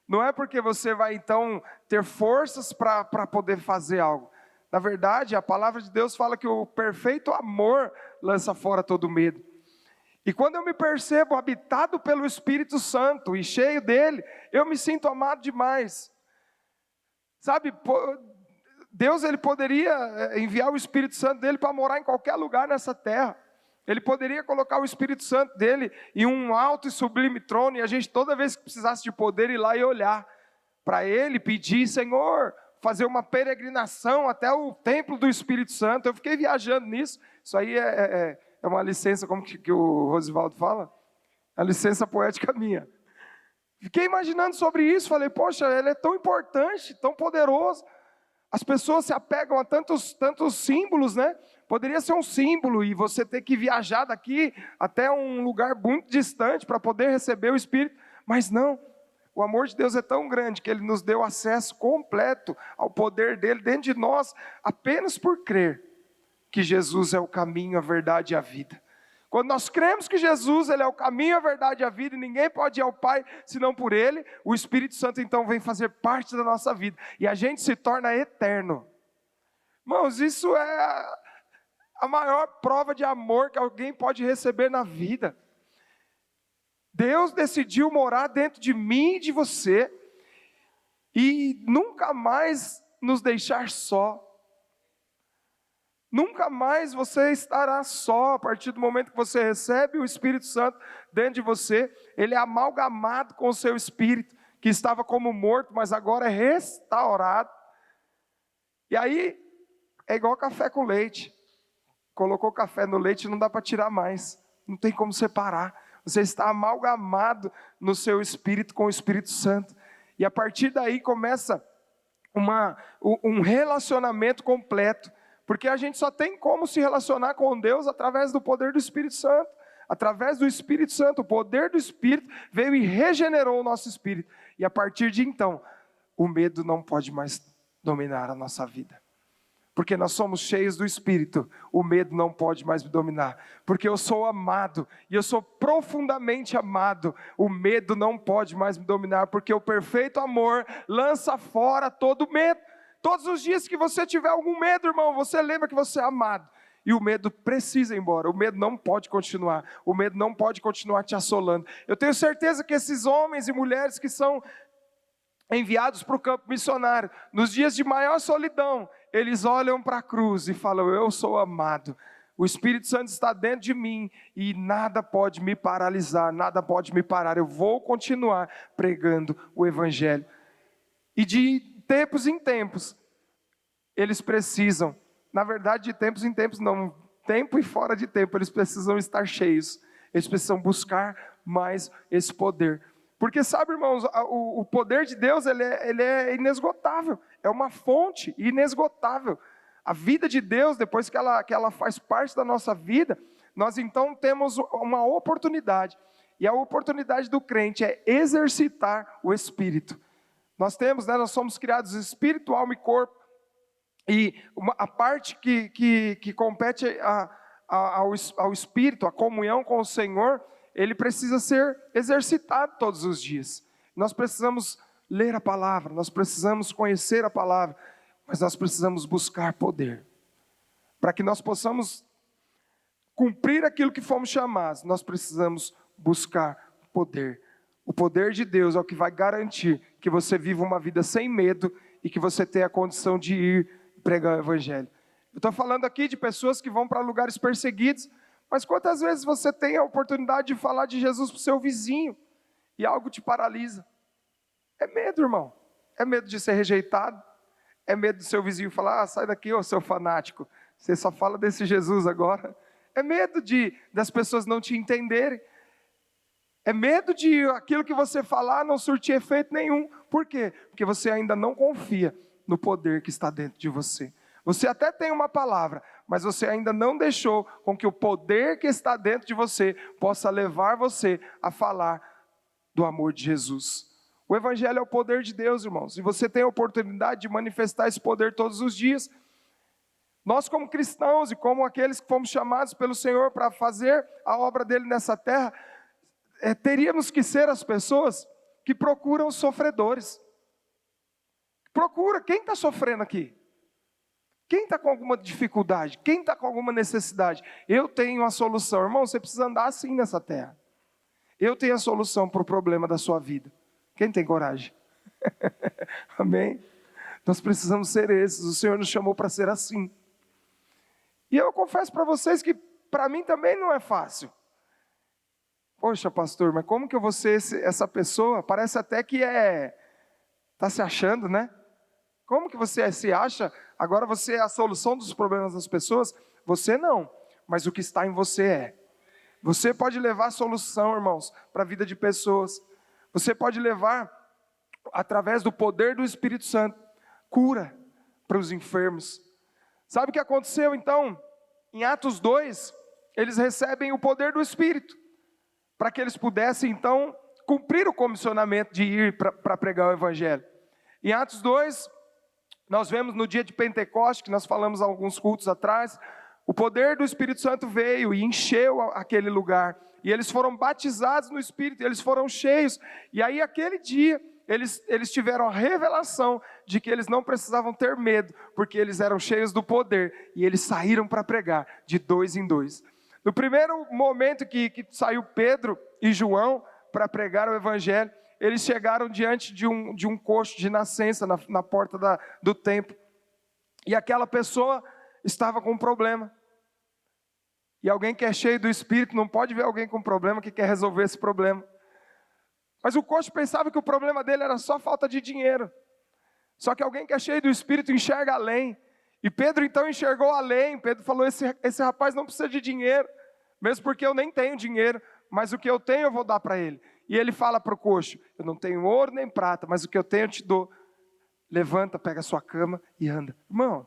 não é porque você vai então ter forças para poder fazer algo. Na verdade, a palavra de Deus fala que o perfeito amor lança fora todo medo. E quando eu me percebo habitado pelo Espírito Santo e cheio dele, eu me sinto amado demais. Sabe, Deus, ele poderia enviar o Espírito Santo dele para morar em qualquer lugar nessa terra. Ele poderia colocar o Espírito Santo dele em um alto e sublime trono, e a gente toda vez que precisasse de poder ir lá e olhar para ele, pedir: Senhor, fazer uma peregrinação até o templo do Espírito Santo. Eu fiquei viajando nisso. Isso aí é uma licença, como que o Rosivaldo fala? A licença poética minha. Fiquei imaginando sobre isso, falei, poxa, ele é tão importante, tão poderoso. As pessoas se apegam a tantos símbolos, né? Poderia ser um símbolo e você ter que viajar daqui até um lugar muito distante para poder receber o Espírito, mas não. O amor de Deus é tão grande que Ele nos deu acesso completo ao poder dEle dentro de nós, apenas por crer que Jesus é o caminho, a verdade e a vida. Quando nós cremos que Jesus Ele é o caminho, a verdade e a vida, e ninguém pode ir ao Pai senão por Ele, o Espírito Santo então vem fazer parte da nossa vida, e a gente se torna eterno. Irmãos, isso é a maior prova de amor que alguém pode receber na vida. Deus decidiu morar dentro de mim e de você, e nunca mais nos deixar só. Nunca mais você estará só a partir do momento que você recebe o Espírito Santo dentro de você. Ele é amalgamado com o seu espírito, que estava como morto, mas agora é restaurado. E aí, é igual café com leite. Colocou café no leite, não dá para tirar mais. Não tem como separar. Você está amalgamado no seu espírito com o Espírito Santo. E a partir daí começa um relacionamento completo. Porque a gente só tem como se relacionar com Deus através do poder do Espírito Santo. Através do Espírito Santo, o poder do Espírito veio e regenerou o nosso espírito. E a partir de então, o medo não pode mais dominar a nossa vida. Porque nós somos cheios do Espírito, o medo não pode mais me dominar. Porque eu sou amado, e eu sou profundamente amado, o medo não pode mais me dominar, porque o perfeito amor lança fora todo medo. Todos os dias que você tiver algum medo, irmão, você lembra que você é amado. E o medo precisa ir embora, o medo não pode continuar, o medo não pode continuar te assolando. Eu tenho certeza que esses homens e mulheres que são enviados para o campo missionário, nos dias de maior solidão, eles olham para a cruz e falam, eu sou amado. O Espírito Santo está dentro de mim e nada pode me paralisar, nada pode me parar. Eu vou continuar pregando o Evangelho. E de tempos em tempos, eles precisam, na verdade de tempos em tempos não, tempo e fora de tempo, eles precisam estar cheios, eles precisam buscar mais esse poder. Porque sabe, irmãos, o poder de Deus ele é inesgotável, é uma fonte inesgotável. A vida de Deus, depois que ela faz parte da nossa vida, nós então temos uma oportunidade, e a oportunidade do crente é exercitar o Espírito. Nós temos, nós somos criados espírito, alma e corpo, e a parte que compete ao Espírito, a comunhão com o Senhor, ele precisa ser exercitado todos os dias. Nós precisamos ler a palavra, nós precisamos conhecer a palavra, mas nós precisamos buscar poder. Para que nós possamos cumprir aquilo que fomos chamados, nós precisamos buscar poder. O poder de Deus é o que vai garantir que você viva uma vida sem medo e que você tenha a condição de ir pregar o Evangelho. Eu estou falando aqui de pessoas que vão para lugares perseguidos, mas quantas vezes você tem a oportunidade de falar de Jesus para o seu vizinho e algo te paralisa? É medo, irmão. É medo de ser rejeitado. É medo do seu vizinho falar, sai daqui, ô seu fanático. Você só fala desse Jesus agora. É medo das pessoas não te entenderem. É medo de aquilo que você falar não surtir efeito nenhum. Por quê? Porque você ainda não confia no poder que está dentro de você. Você até tem uma palavra, mas você ainda não deixou com que o poder que está dentro de você possa levar você a falar do amor de Jesus. O Evangelho é o poder de Deus, irmãos, e você tem a oportunidade de manifestar esse poder todos os dias. Nós como cristãos e como aqueles que fomos chamados pelo Senhor para fazer a obra dele nessa terra, teríamos que ser as pessoas que procuram os sofredores. Procura, quem está sofrendo aqui? Quem está com alguma dificuldade? Quem está com alguma necessidade? Eu tenho a solução. Irmão, você precisa andar assim nessa terra. Eu tenho a solução para o problema da sua vida. Quem tem coragem? Amém? Nós precisamos ser esses. O Senhor nos chamou para ser assim. E eu confesso para vocês que para mim também não é fácil. Poxa, pastor, mas como que eu vou ser essa pessoa? Parece até que está se achando, né? Como que você se acha? Agora você é a solução dos problemas das pessoas? Você não, mas o que está em você é. Você pode levar a solução, irmãos, para a vida de pessoas. Você pode levar, através do poder do Espírito Santo, cura para os enfermos. Sabe o que aconteceu então? Em Atos 2, eles recebem o poder do Espírito, para que eles pudessem então cumprir o comissionamento de ir para pregar o Evangelho. Em Atos 2, nós vemos no dia de Pentecostes, que nós falamos há alguns cultos atrás, o poder do Espírito Santo veio e encheu aquele lugar, e eles foram batizados no Espírito, eles foram cheios, e aí aquele dia, eles tiveram a revelação de que eles não precisavam ter medo, porque eles eram cheios do poder, e eles saíram para pregar, de 2 em 2. No primeiro momento que saiu Pedro e João para pregar o Evangelho, eles chegaram diante de um coxo de nascença na porta do templo, e aquela pessoa estava com um problema. E alguém que é cheio do Espírito não pode ver alguém com problema que quer resolver esse problema. Mas o coxo pensava que o problema dele era só falta de dinheiro. Só que alguém que é cheio do Espírito enxerga além. E Pedro então enxergou além. Pedro falou, esse rapaz não precisa de dinheiro, mesmo porque eu nem tenho dinheiro, mas o que eu tenho eu vou dar para ele. E ele fala para o coxo, eu não tenho ouro nem prata, mas o que eu tenho eu te dou. Levanta, pega a sua cama e anda. Irmão,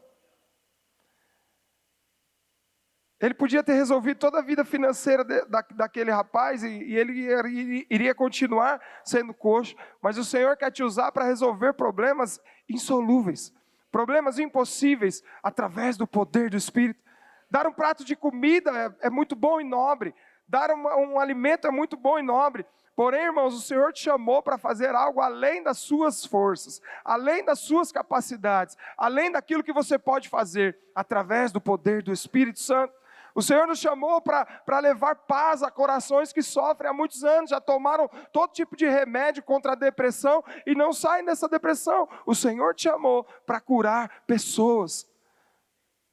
ele podia ter resolvido toda a vida financeira daquele rapaz e ele iria continuar sendo coxo, mas o Senhor quer te usar para resolver problemas insolúveis, problemas impossíveis, através do poder do Espírito. Dar um prato de comida é muito bom e nobre, dar um alimento é muito bom e nobre, porém, irmãos, o Senhor te chamou para fazer algo além das suas forças, além das suas capacidades, além daquilo que você pode fazer, através do poder do Espírito Santo. O Senhor nos chamou para levar paz a corações que sofrem há muitos anos, já tomaram todo tipo de remédio contra a depressão e não saem dessa depressão. O Senhor te chamou para curar pessoas.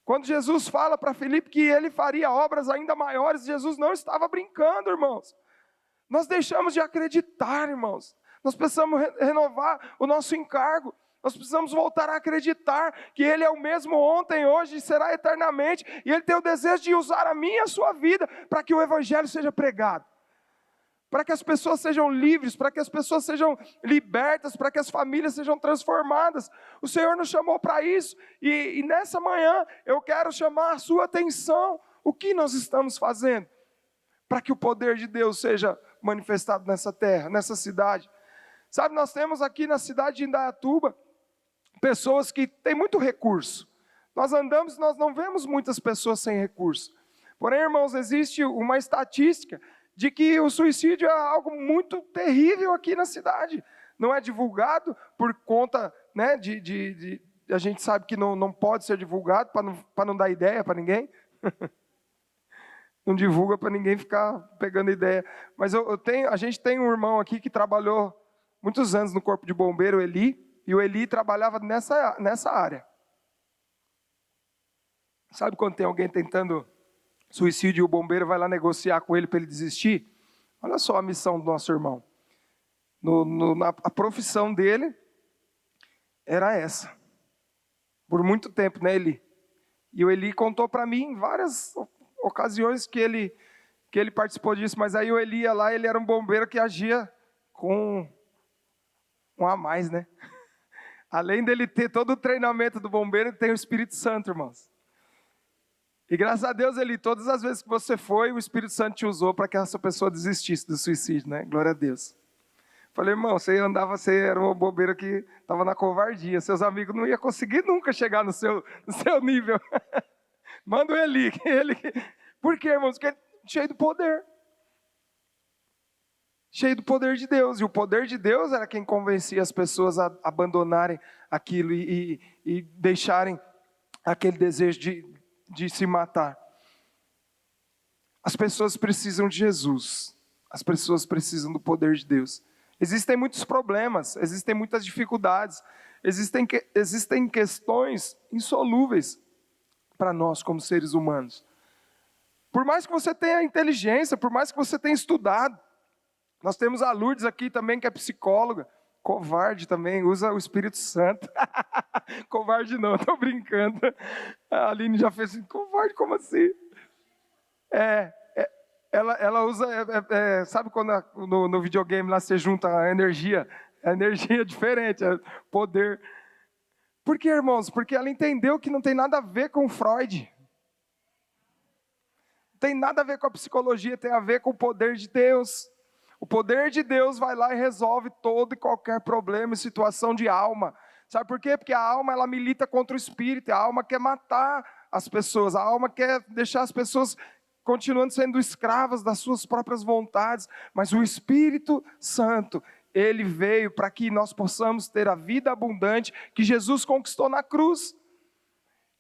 Quando Jesus fala para Filipe que ele faria obras ainda maiores, Jesus não estava brincando, irmãos. Nós deixamos de acreditar, irmãos. Nós precisamos renovar o nosso encargo. Nós precisamos voltar a acreditar que Ele é o mesmo ontem, hoje e será eternamente. E Ele tem o desejo de usar a minha e a sua vida para que o Evangelho seja pregado. Para que as pessoas sejam livres, para que as pessoas sejam libertas, para que as famílias sejam transformadas. O Senhor nos chamou para isso. E nessa manhã eu quero chamar a sua atenção. O que nós estamos fazendo para que o poder de Deus seja manifestado nessa terra, nessa cidade? Sabe, nós temos aqui na cidade de Indaiatuba pessoas que têm muito recurso. Nós andamos e nós não vemos muitas pessoas sem recurso. Porém, irmãos, existe uma estatística de que o suicídio é algo muito terrível aqui na cidade. Não é divulgado por conta, né, a gente sabe que não pode ser divulgado para não dar ideia para ninguém. Não divulga para ninguém ficar pegando ideia. Mas a gente tem um irmão aqui que trabalhou muitos anos no Corpo de Bombeiro, o Eli, e o Eli trabalhava nessa área. Sabe quando tem alguém tentando suicídio e o bombeiro vai lá negociar com ele para ele desistir? Olha só a missão do nosso irmão. A profissão dele era essa. Por muito tempo, né, Eli? E o Eli contou para mim em várias ocasiões que ele participou disso, mas aí o Eli ia lá, ele era um bombeiro que agia com um a mais, né? Além dele ter todo o treinamento do bombeiro, ele tem o Espírito Santo, irmãos. E graças a Deus, Eli, todas as vezes que você foi, o Espírito Santo te usou para que essa pessoa desistisse do suicídio, né? Glória a Deus. Falei, irmão, você era um bombeiro que estava na covardia, seus amigos não iam conseguir nunca chegar no seu nível. Manda o Eli. Por quê, irmãos? Porque ele é cheio do poder. Cheio do poder de Deus, e o poder de Deus era quem convencia as pessoas a abandonarem aquilo e deixarem aquele desejo de se matar. As pessoas precisam de Jesus, as pessoas precisam do poder de Deus. Existem muitos problemas, existem muitas dificuldades, existem questões insolúveis para nós como seres humanos. Por mais que você tenha inteligência, por mais que você tenha estudado, nós temos a Lourdes aqui também, que é psicóloga. Covarde também, usa o Espírito Santo. Covarde não, estou brincando. A Aline já fez assim, covarde, como assim? Ela usa, sabe quando no videogame lá você junta a energia é diferente, é poder. Por que, irmãos? Porque ela entendeu que não tem nada a ver com Freud. Não tem nada a ver com a psicologia, tem a ver com o poder de Deus. O poder de Deus vai lá e resolve todo e qualquer problema e situação de alma. Sabe por quê? Porque a alma ela milita contra o espírito, a alma quer matar as pessoas, a alma quer deixar as pessoas continuando sendo escravas das suas próprias vontades, mas o Espírito Santo, ele veio para que nós possamos ter a vida abundante que Jesus conquistou na cruz.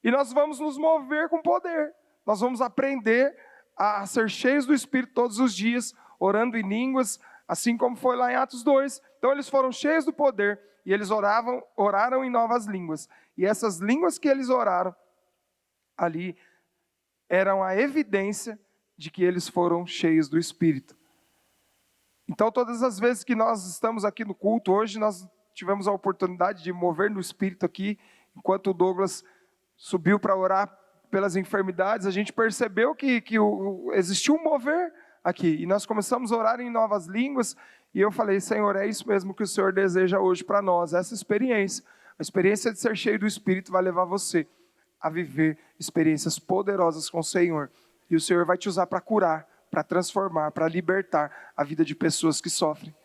E nós vamos nos mover com poder, nós vamos aprender a ser cheios do Espírito todos os dias, orando em línguas, assim como foi lá em Atos 2. Então eles foram cheios do poder e eles oraram em novas línguas. E essas línguas que eles oraram ali eram a evidência de que eles foram cheios do Espírito. Então todas as vezes que nós estamos aqui no culto, hoje nós tivemos a oportunidade de mover no Espírito aqui, enquanto o Douglas subiu para orar pelas enfermidades, a gente percebeu que existiu um mover aqui, e nós começamos a orar em novas línguas, e eu falei, Senhor, é isso mesmo que o Senhor deseja hoje para nós, essa experiência, a experiência de ser cheio do Espírito vai levar você a viver experiências poderosas com o Senhor, e o Senhor vai te usar para curar, para transformar, para libertar a vida de pessoas que sofrem.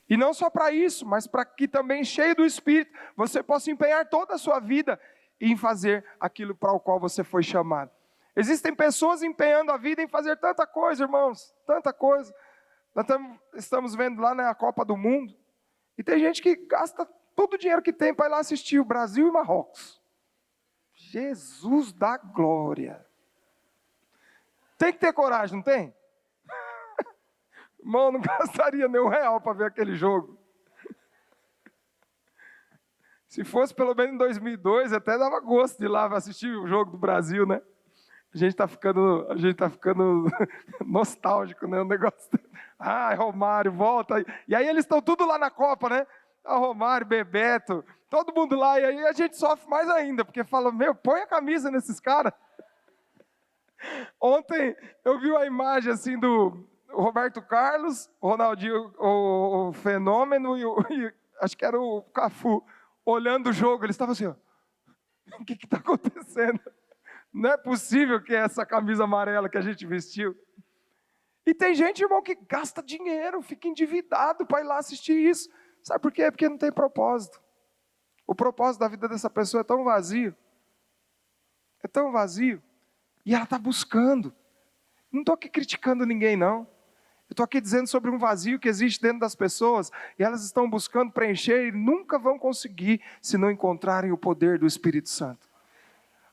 E não só para isso, mas para que também, cheio do Espírito, você possa empenhar toda a sua vida em fazer aquilo para o qual você foi chamado. Existem pessoas empenhando a vida em fazer tanta coisa, irmãos, tanta coisa. Nós estamos vendo lá na Copa do Mundo, e tem gente que gasta todo o dinheiro que tem para ir lá assistir o Brasil e Marrocos. Jesus da glória. Tem que ter coragem, não tem? Irmão, não gastaria nem R$1 para ver aquele jogo. Se fosse pelo menos em 2002, até dava gosto de ir lá assistir o jogo do Brasil, né? A gente tá ficando nostálgico, né? O negócio. Romário, volta. E aí eles estão tudo lá na Copa, né? Romário, Bebeto, todo mundo lá. E aí a gente sofre mais ainda, porque fala, põe a camisa nesses caras. Ontem eu vi uma imagem assim do Roberto Carlos, o Ronaldinho, o Fenômeno e acho que era o Cafu, olhando o jogo. Eles estavam assim, ó, o que está acontecendo? Não é possível que é essa camisa amarela que a gente vestiu. E tem gente, irmão, que gasta dinheiro, fica endividado para ir lá assistir isso. Sabe por quê? Porque não tem propósito. O propósito da vida dessa pessoa é tão vazio. É tão vazio. E ela está buscando. Não estou aqui criticando ninguém, não. Eu estou aqui dizendo sobre um vazio que existe dentro das pessoas. E elas estão buscando preencher e nunca vão conseguir se não encontrarem o poder do Espírito Santo.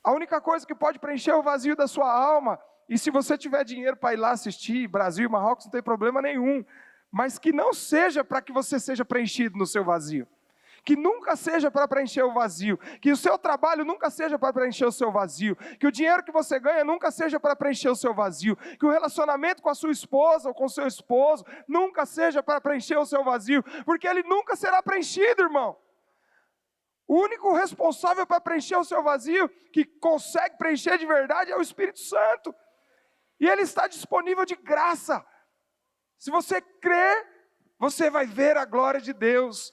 A única coisa que pode preencher o vazio da sua alma, e se você tiver dinheiro para ir lá assistir Brasil e Marrocos, não tem problema nenhum, mas que não seja para que você seja preenchido no seu vazio, que nunca seja para preencher o vazio, que o seu trabalho nunca seja para preencher o seu vazio, que o dinheiro que você ganha nunca seja para preencher o seu vazio, que o relacionamento com a sua esposa ou com o seu esposo nunca seja para preencher o seu vazio, porque ele nunca será preenchido, irmão. O único responsável para preencher o seu vazio, que consegue preencher de verdade, é o Espírito Santo. E ele está disponível de graça. Se você crer, você vai ver a glória de Deus.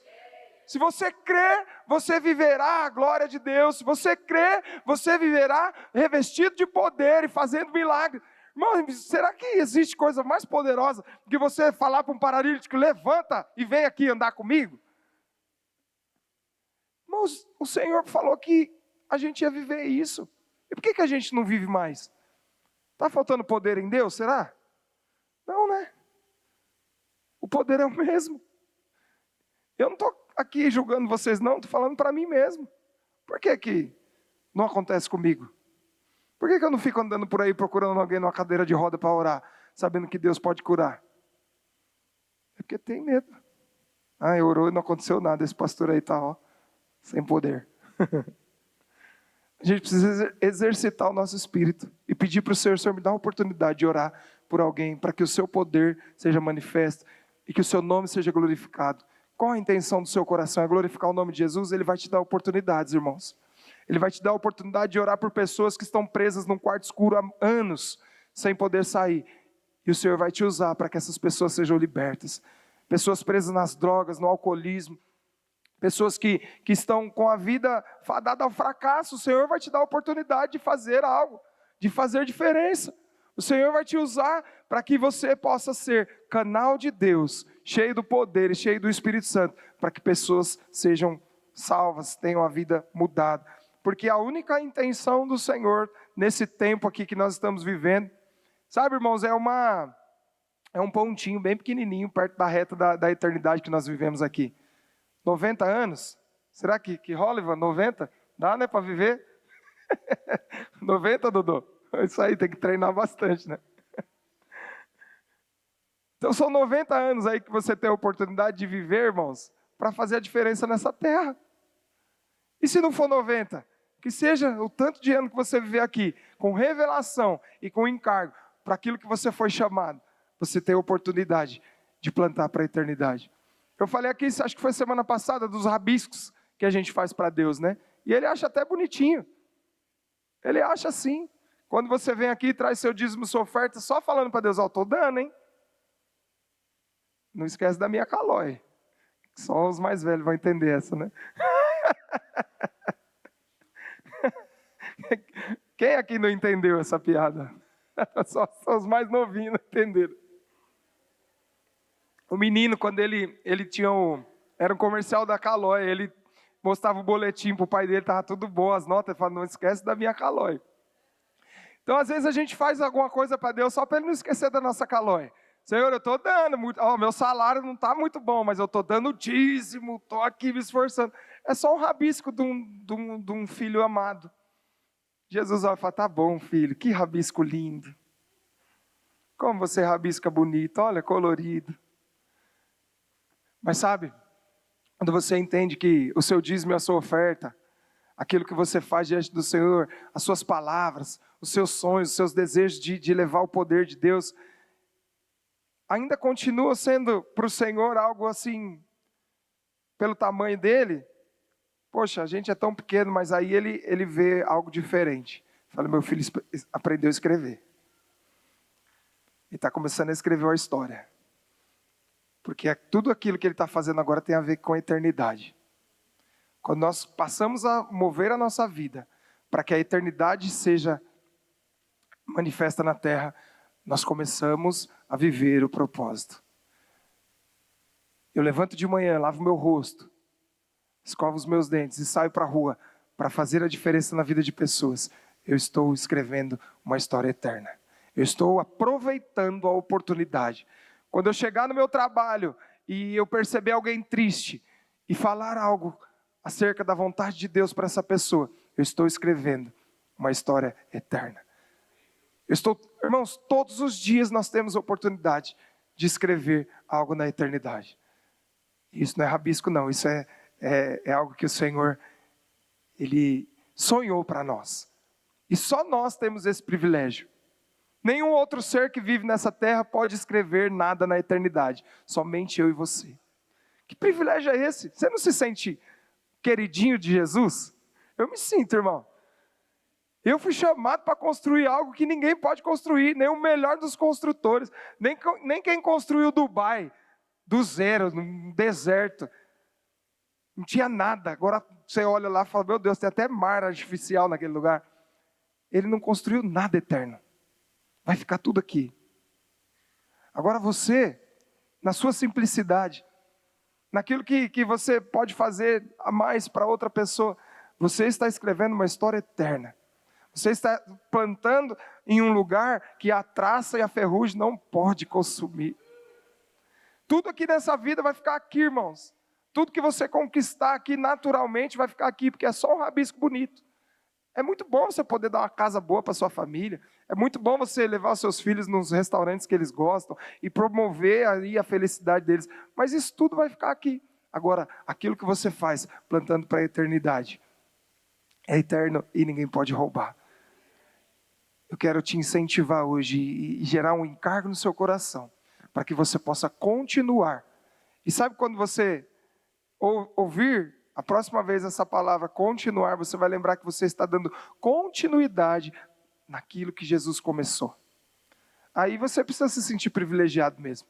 Se você crer, você viverá a glória de Deus. Se você crer, você viverá revestido de poder e fazendo milagre. Irmão, será que existe coisa mais poderosa do que você falar para um paralítico, levanta e vem aqui andar comigo? Irmãos, o Senhor falou que a gente ia viver isso. E por que a gente não vive mais? Está faltando poder em Deus, será? Não, né? O poder é o mesmo. Eu não estou aqui julgando vocês, não. Estou falando para mim mesmo. Por que não acontece comigo? Por que eu não fico andando por aí procurando alguém numa cadeira de roda para orar, sabendo que Deus pode curar? É porque tem medo. Orou e não aconteceu nada. Esse pastor aí está, ó, sem poder. A gente precisa exercitar o nosso espírito e pedir para o Senhor me dá a oportunidade de orar por alguém, para que o seu poder seja manifesto e que o seu nome seja glorificado, Qual a intenção do seu coração? É glorificar o nome de Jesus? Ele vai te dar oportunidades, irmãos. Ele vai te dar a oportunidade de orar por pessoas que estão presas num quarto escuro há anos, sem poder sair. E o Senhor vai te usar para que essas pessoas sejam libertas. Pessoas presas nas drogas, no alcoolismo. Pessoas que estão com a vida fadada ao fracasso. O Senhor vai te dar a oportunidade de fazer algo, de fazer diferença. O Senhor vai te usar para que você possa ser canal de Deus, cheio do poder e cheio do Espírito Santo, para que pessoas sejam salvas, tenham a vida mudada. Porque a única intenção do Senhor, nesse tempo aqui que nós estamos vivendo, sabe, irmãos, é um pontinho bem pequenininho, perto da reta da eternidade que nós vivemos aqui. 90 anos? Será que rola, Ivan? 90? Dá, né, para viver? 90, Dodô? Isso aí, tem que treinar bastante, né? Então são 90 anos aí que você tem a oportunidade de viver, irmãos, para fazer a diferença nessa terra. E se não for 90? Que seja o tanto de ano que você viver aqui, com revelação e com encargo, para aquilo que você foi chamado, você tem a oportunidade de plantar para a eternidade. Eu falei aqui, acho que foi semana passada, dos rabiscos que a gente faz para Deus, né? E ele acha até bonitinho. Ele acha assim. Quando você vem aqui e traz seu dízimo, sua oferta, só falando para Deus, estou dando, hein? Não esquece da minha calói. Só os mais velhos vão entender essa, né? Quem aqui não entendeu essa piada? Só os mais novinhos não entenderam. O menino, quando ele tinha era um comercial da Calói, ele mostrava o boletim para o pai dele, estava tudo bom, as notas, ele falava, não esquece da minha Calói. Então, às vezes, a gente faz alguma coisa para Deus só para Ele não esquecer da nossa Calói. Senhor, eu estou dando, meu salário não está muito bom, mas eu estou dando dízimo, estou aqui me esforçando. É só um rabisco de um filho amado. Jesus vai falar, tá bom, filho, que rabisco lindo. Como você rabisca bonito, olha, colorido. Mas sabe, quando você entende que o seu dízimo é a sua oferta, aquilo que você faz diante do Senhor, as suas palavras, os seus sonhos, os seus desejos de levar o poder de Deus, ainda continua sendo para o Senhor algo assim, pelo tamanho dele. Poxa, a gente é tão pequeno, mas aí ele vê algo diferente. Fala, meu filho aprendeu a escrever. E está começando a escrever uma história. Porque tudo aquilo que ele está fazendo agora tem a ver com a eternidade. Quando nós passamos a mover a nossa vida para que a eternidade seja manifesta na terra, nós começamos a viver o propósito. Eu levanto de manhã, lavo meu rosto, escovo os meus dentes e saio para a rua para fazer a diferença na vida de pessoas. Eu estou escrevendo uma história eterna. Eu estou aproveitando a oportunidade. Quando eu chegar no meu trabalho e eu perceber alguém triste e falar algo acerca da vontade de Deus para essa pessoa, eu estou escrevendo uma história eterna. Irmãos, todos os dias nós temos a oportunidade de escrever algo na eternidade. Isso não é rabisco não, isso é algo que o Senhor, Ele sonhou para nós. E só nós temos esse privilégio. Nenhum outro ser que vive nessa terra pode escrever nada na eternidade. Somente eu e você. Que privilégio é esse? Você não se sente queridinho de Jesus? Eu me sinto, irmão. Eu fui chamado para construir algo que ninguém pode construir, nem o melhor dos construtores, nem quem construiu Dubai, do zero, num deserto. Não tinha nada. Agora você olha lá e fala, meu Deus, tem até mar artificial naquele lugar. Ele não construiu nada eterno. Vai ficar tudo aqui. Agora você, na sua simplicidade, naquilo que você pode fazer a mais para outra pessoa, você está escrevendo uma história eterna. Você está plantando em um lugar que a traça e a ferrugem não pode consumir. Tudo aqui nessa vida vai ficar aqui, irmãos. Tudo que você conquistar aqui naturalmente vai ficar aqui, porque é só um rabisco bonito. É muito bom você poder dar uma casa boa para sua família. É muito bom você levar os seus filhos nos restaurantes que eles gostam e promover aí a felicidade deles. Mas isso tudo vai ficar aqui. Agora, aquilo que você faz plantando para a eternidade é eterno e ninguém pode roubar. Eu quero te incentivar hoje e gerar um encargo no seu coração para que você possa continuar. E sabe quando você ouvir a próxima vez essa palavra continuar, você vai lembrar que você está dando continuidade naquilo que Jesus começou. Aí você precisa se sentir privilegiado mesmo.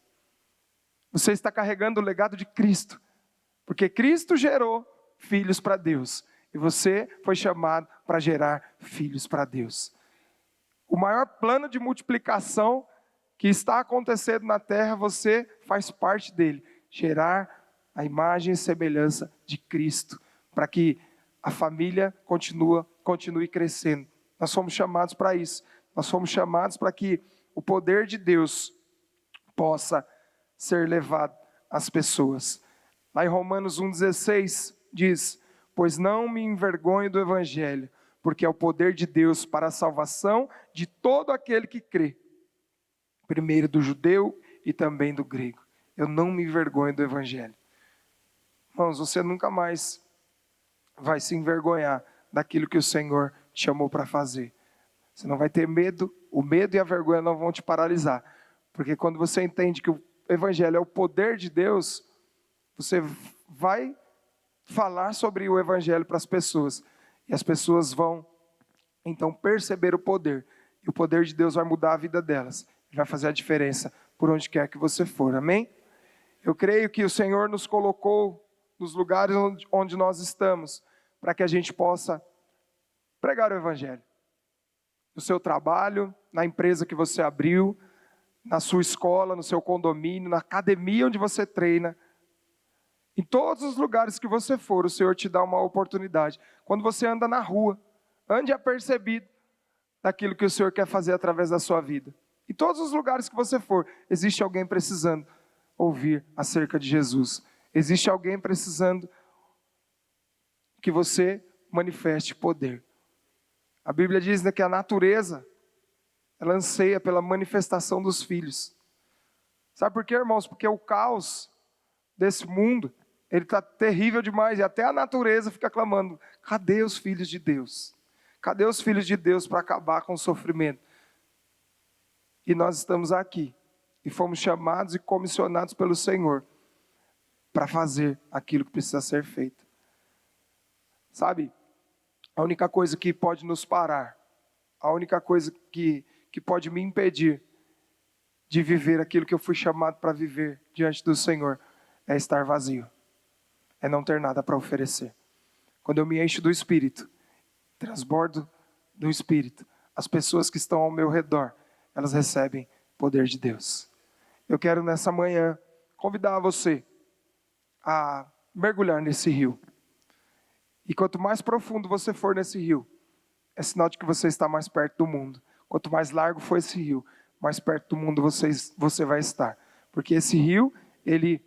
Você está carregando o legado de Cristo, porque Cristo gerou filhos para Deus, e você foi chamado para gerar filhos para Deus. O maior plano de multiplicação que está acontecendo na terra, você faz parte dele, gerar a imagem e semelhança de Cristo, para que a família continue crescendo. Nós fomos chamados para isso, nós fomos chamados para que o poder de Deus possa ser levado às pessoas. Lá em Romanos 1,16 diz: pois não me envergonho do Evangelho, porque é o poder de Deus para a salvação de todo aquele que crê, primeiro do judeu e também do grego. Eu não me envergonho do Evangelho. Irmãos, você nunca mais vai se envergonhar daquilo que o Senhor te chamou para fazer. Você não vai ter medo, o medo e a vergonha não vão te paralisar. Porque quando você entende que o Evangelho é o poder de Deus, você vai falar sobre o Evangelho para as pessoas. E as pessoas vão, então, perceber o poder. E o poder de Deus vai mudar a vida delas. E vai fazer a diferença por onde quer que você for. Amém? Eu creio que o Senhor nos colocou nos lugares onde nós estamos, para que a gente possa pregar o Evangelho. No seu trabalho, na empresa que você abriu, na sua escola, no seu condomínio, na academia onde você treina. Em todos os lugares que você for, o Senhor te dá uma oportunidade. Quando você anda na rua, ande apercebido daquilo que o Senhor quer fazer através da sua vida. Em todos os lugares que você for, existe alguém precisando ouvir acerca de Jesus. Existe alguém precisando que você manifeste poder. A Bíblia diz que a natureza, ela anseia pela manifestação dos filhos. Sabe por quê, irmãos? Porque o caos desse mundo, ele está terrível demais, e até a natureza fica clamando: cadê os filhos de Deus? Cadê os filhos de Deus para acabar com o sofrimento? E nós estamos aqui, e fomos chamados e comissionados pelo Senhor para fazer aquilo que precisa ser feito. Sabe, a única coisa que pode nos parar, a única coisa que pode me impedir de viver aquilo que eu fui chamado para viver diante do Senhor, é estar vazio, é não ter nada para oferecer. Quando eu me encho do Espírito, transbordo do Espírito, as pessoas que estão ao meu redor, elas recebem poder de Deus. Eu quero nessa manhã convidar você a mergulhar nesse rio. E quanto mais profundo você for nesse rio, é sinal de que você está mais perto do mundo. Quanto mais largo for esse rio, mais perto do mundo você vai estar. Porque esse rio, ele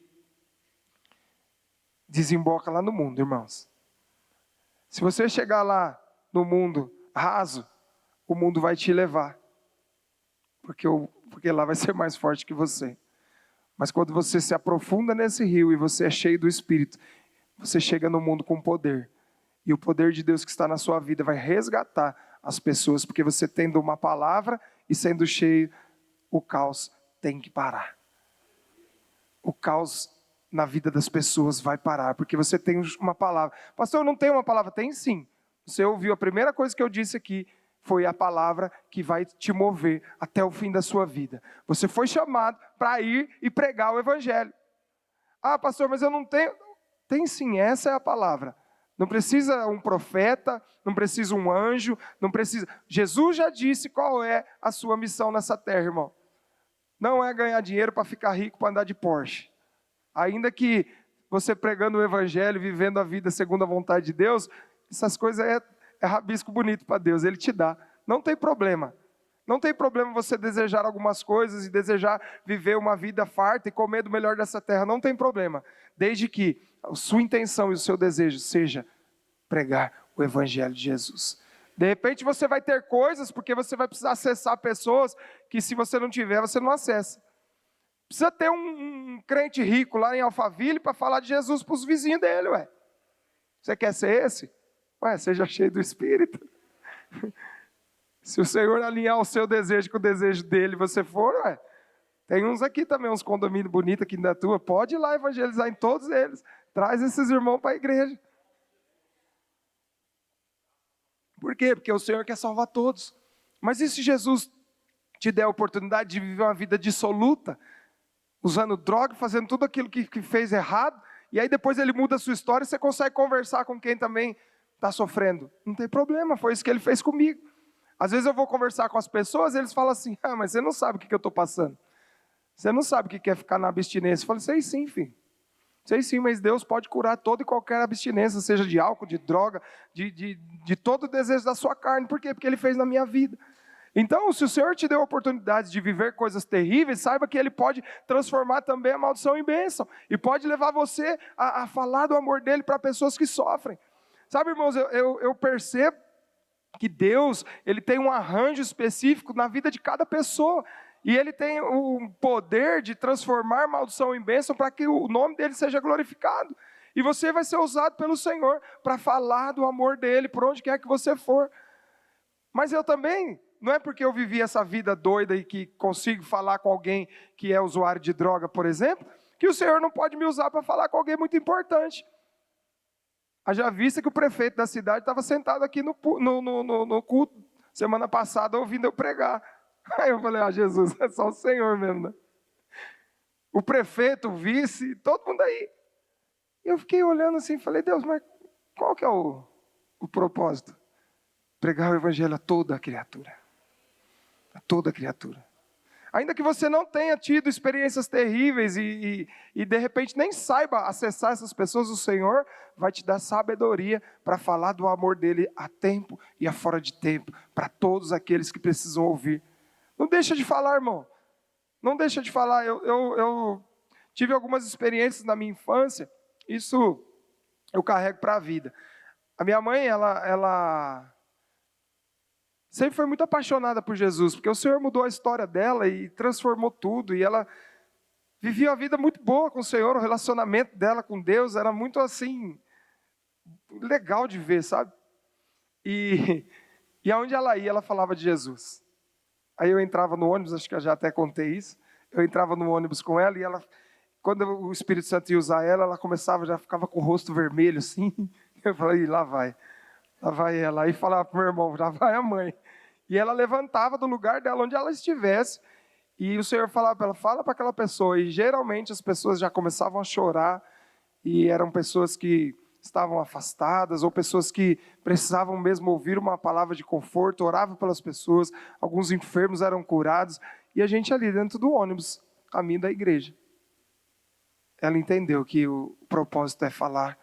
desemboca lá no mundo, irmãos. Se você chegar lá no mundo raso, o mundo vai te levar. Porque lá vai ser mais forte que você. Mas quando você se aprofunda nesse rio e você é cheio do Espírito, você chega no mundo com poder. E o poder de Deus que está na sua vida vai resgatar as pessoas, porque você tendo uma palavra e sendo cheio, o caos tem que parar. O caos na vida das pessoas vai parar, porque você tem uma palavra. Pastor, eu não tenho uma palavra. Tem sim. Você ouviu, a primeira coisa que eu disse aqui foi a palavra que vai te mover até o fim da sua vida. Você foi chamado para ir e pregar o Evangelho. Ah, pastor, mas eu não tenho. Tem sim, essa é a palavra. Não precisa um profeta, não precisa um anjo, não precisa. Jesus já disse qual é a sua missão nessa terra, irmão. Não é ganhar dinheiro para ficar rico, para andar de Porsche. Ainda que você pregando o Evangelho, vivendo a vida segundo a vontade de Deus, essas coisas é rabisco bonito para Deus, Ele te dá. Não tem problema. Não tem problema você desejar algumas coisas e desejar viver uma vida farta e comer do melhor dessa terra. Não tem problema. Desde que a sua intenção e o seu desejo seja pregar o Evangelho de Jesus. De repente você vai ter coisas, porque você vai precisar acessar pessoas que se você não tiver, você não acessa. Precisa ter um crente rico lá em Alphaville para falar de Jesus para os vizinhos dele, ué. Você quer ser esse? Ué, seja cheio do Espírito. Se o Senhor alinhar o seu desejo com o desejo dele, você for, tem uns aqui também, uns condomínios bonitos aqui na tua, pode ir lá evangelizar em todos eles. Traz esses irmãos para a igreja. Por quê? Porque o Senhor quer salvar todos. Mas e se Jesus te der a oportunidade de viver uma vida dissoluta, usando droga, fazendo tudo aquilo que fez errado, e aí depois ele muda a sua história e você consegue conversar com quem também está sofrendo? Não tem problema, foi isso que ele fez comigo. Às vezes eu vou conversar com as pessoas e eles falam assim, mas você não sabe o que eu estou passando. Você não sabe o que é ficar na abstinência. Eu falo, sei sim, filho. Sei sim, mas Deus pode curar toda e qualquer abstinência, seja de álcool, de droga, de todo o desejo da sua carne. Por quê? Porque Ele fez na minha vida. Então, se o Senhor te deu a oportunidade de viver coisas terríveis, saiba que Ele pode transformar também a maldição em bênção. E pode levar você a falar do amor dEle para pessoas que sofrem. Sabe, irmãos, eu percebo que Deus, Ele tem um arranjo específico na vida de cada pessoa. E Ele tem o poder de transformar maldição em bênção para que o nome dEle seja glorificado. E você vai ser usado pelo Senhor para falar do amor dEle por onde quer que você for. Mas eu também, não é porque eu vivi essa vida doida e que consigo falar com alguém que é usuário de droga, por exemplo, que o Senhor não pode me usar para falar com alguém muito importante. Haja vista que o prefeito da cidade estava sentado aqui no culto, semana passada, ouvindo eu pregar. Aí eu falei, Jesus, é só o Senhor mesmo, né? O prefeito, o vice, todo mundo aí. E eu fiquei olhando assim, falei, Deus, mas qual que é o propósito? Pregar o evangelho a toda a criatura. A toda a criatura. Ainda que você não tenha tido experiências terríveis e de repente nem saiba acessar essas pessoas, o Senhor vai te dar sabedoria para falar do amor dele a tempo e a fora de tempo, para todos aqueles que precisam ouvir. Não deixa de falar, irmão. Não deixa de falar. Eu tive algumas experiências na minha infância, isso eu carrego para a vida. A minha mãe, ela sempre foi muito apaixonada por Jesus, porque o Senhor mudou a história dela e transformou tudo, e ela vivia uma vida muito boa com o Senhor, o relacionamento dela com Deus era muito assim, legal de ver, sabe? E aonde ela ia, ela falava de Jesus. Aí eu entrava no ônibus, acho que eu já até contei isso, eu entrava no ônibus com ela, e ela, quando o Espírito Santo ia usar ela, ela começava, já ficava com o rosto vermelho assim, eu falei, lá vai ela, aí falava para o meu irmão, já vai a mãe. E ela levantava do lugar dela, onde ela estivesse, e o Senhor falava para ela, fala para aquela pessoa, e geralmente as pessoas já começavam a chorar, e eram pessoas que estavam afastadas, ou pessoas que precisavam mesmo ouvir uma palavra de conforto, oravam pelas pessoas, alguns enfermos eram curados, e a gente ali dentro do ônibus, caminho da igreja. Ela entendeu que o propósito é falar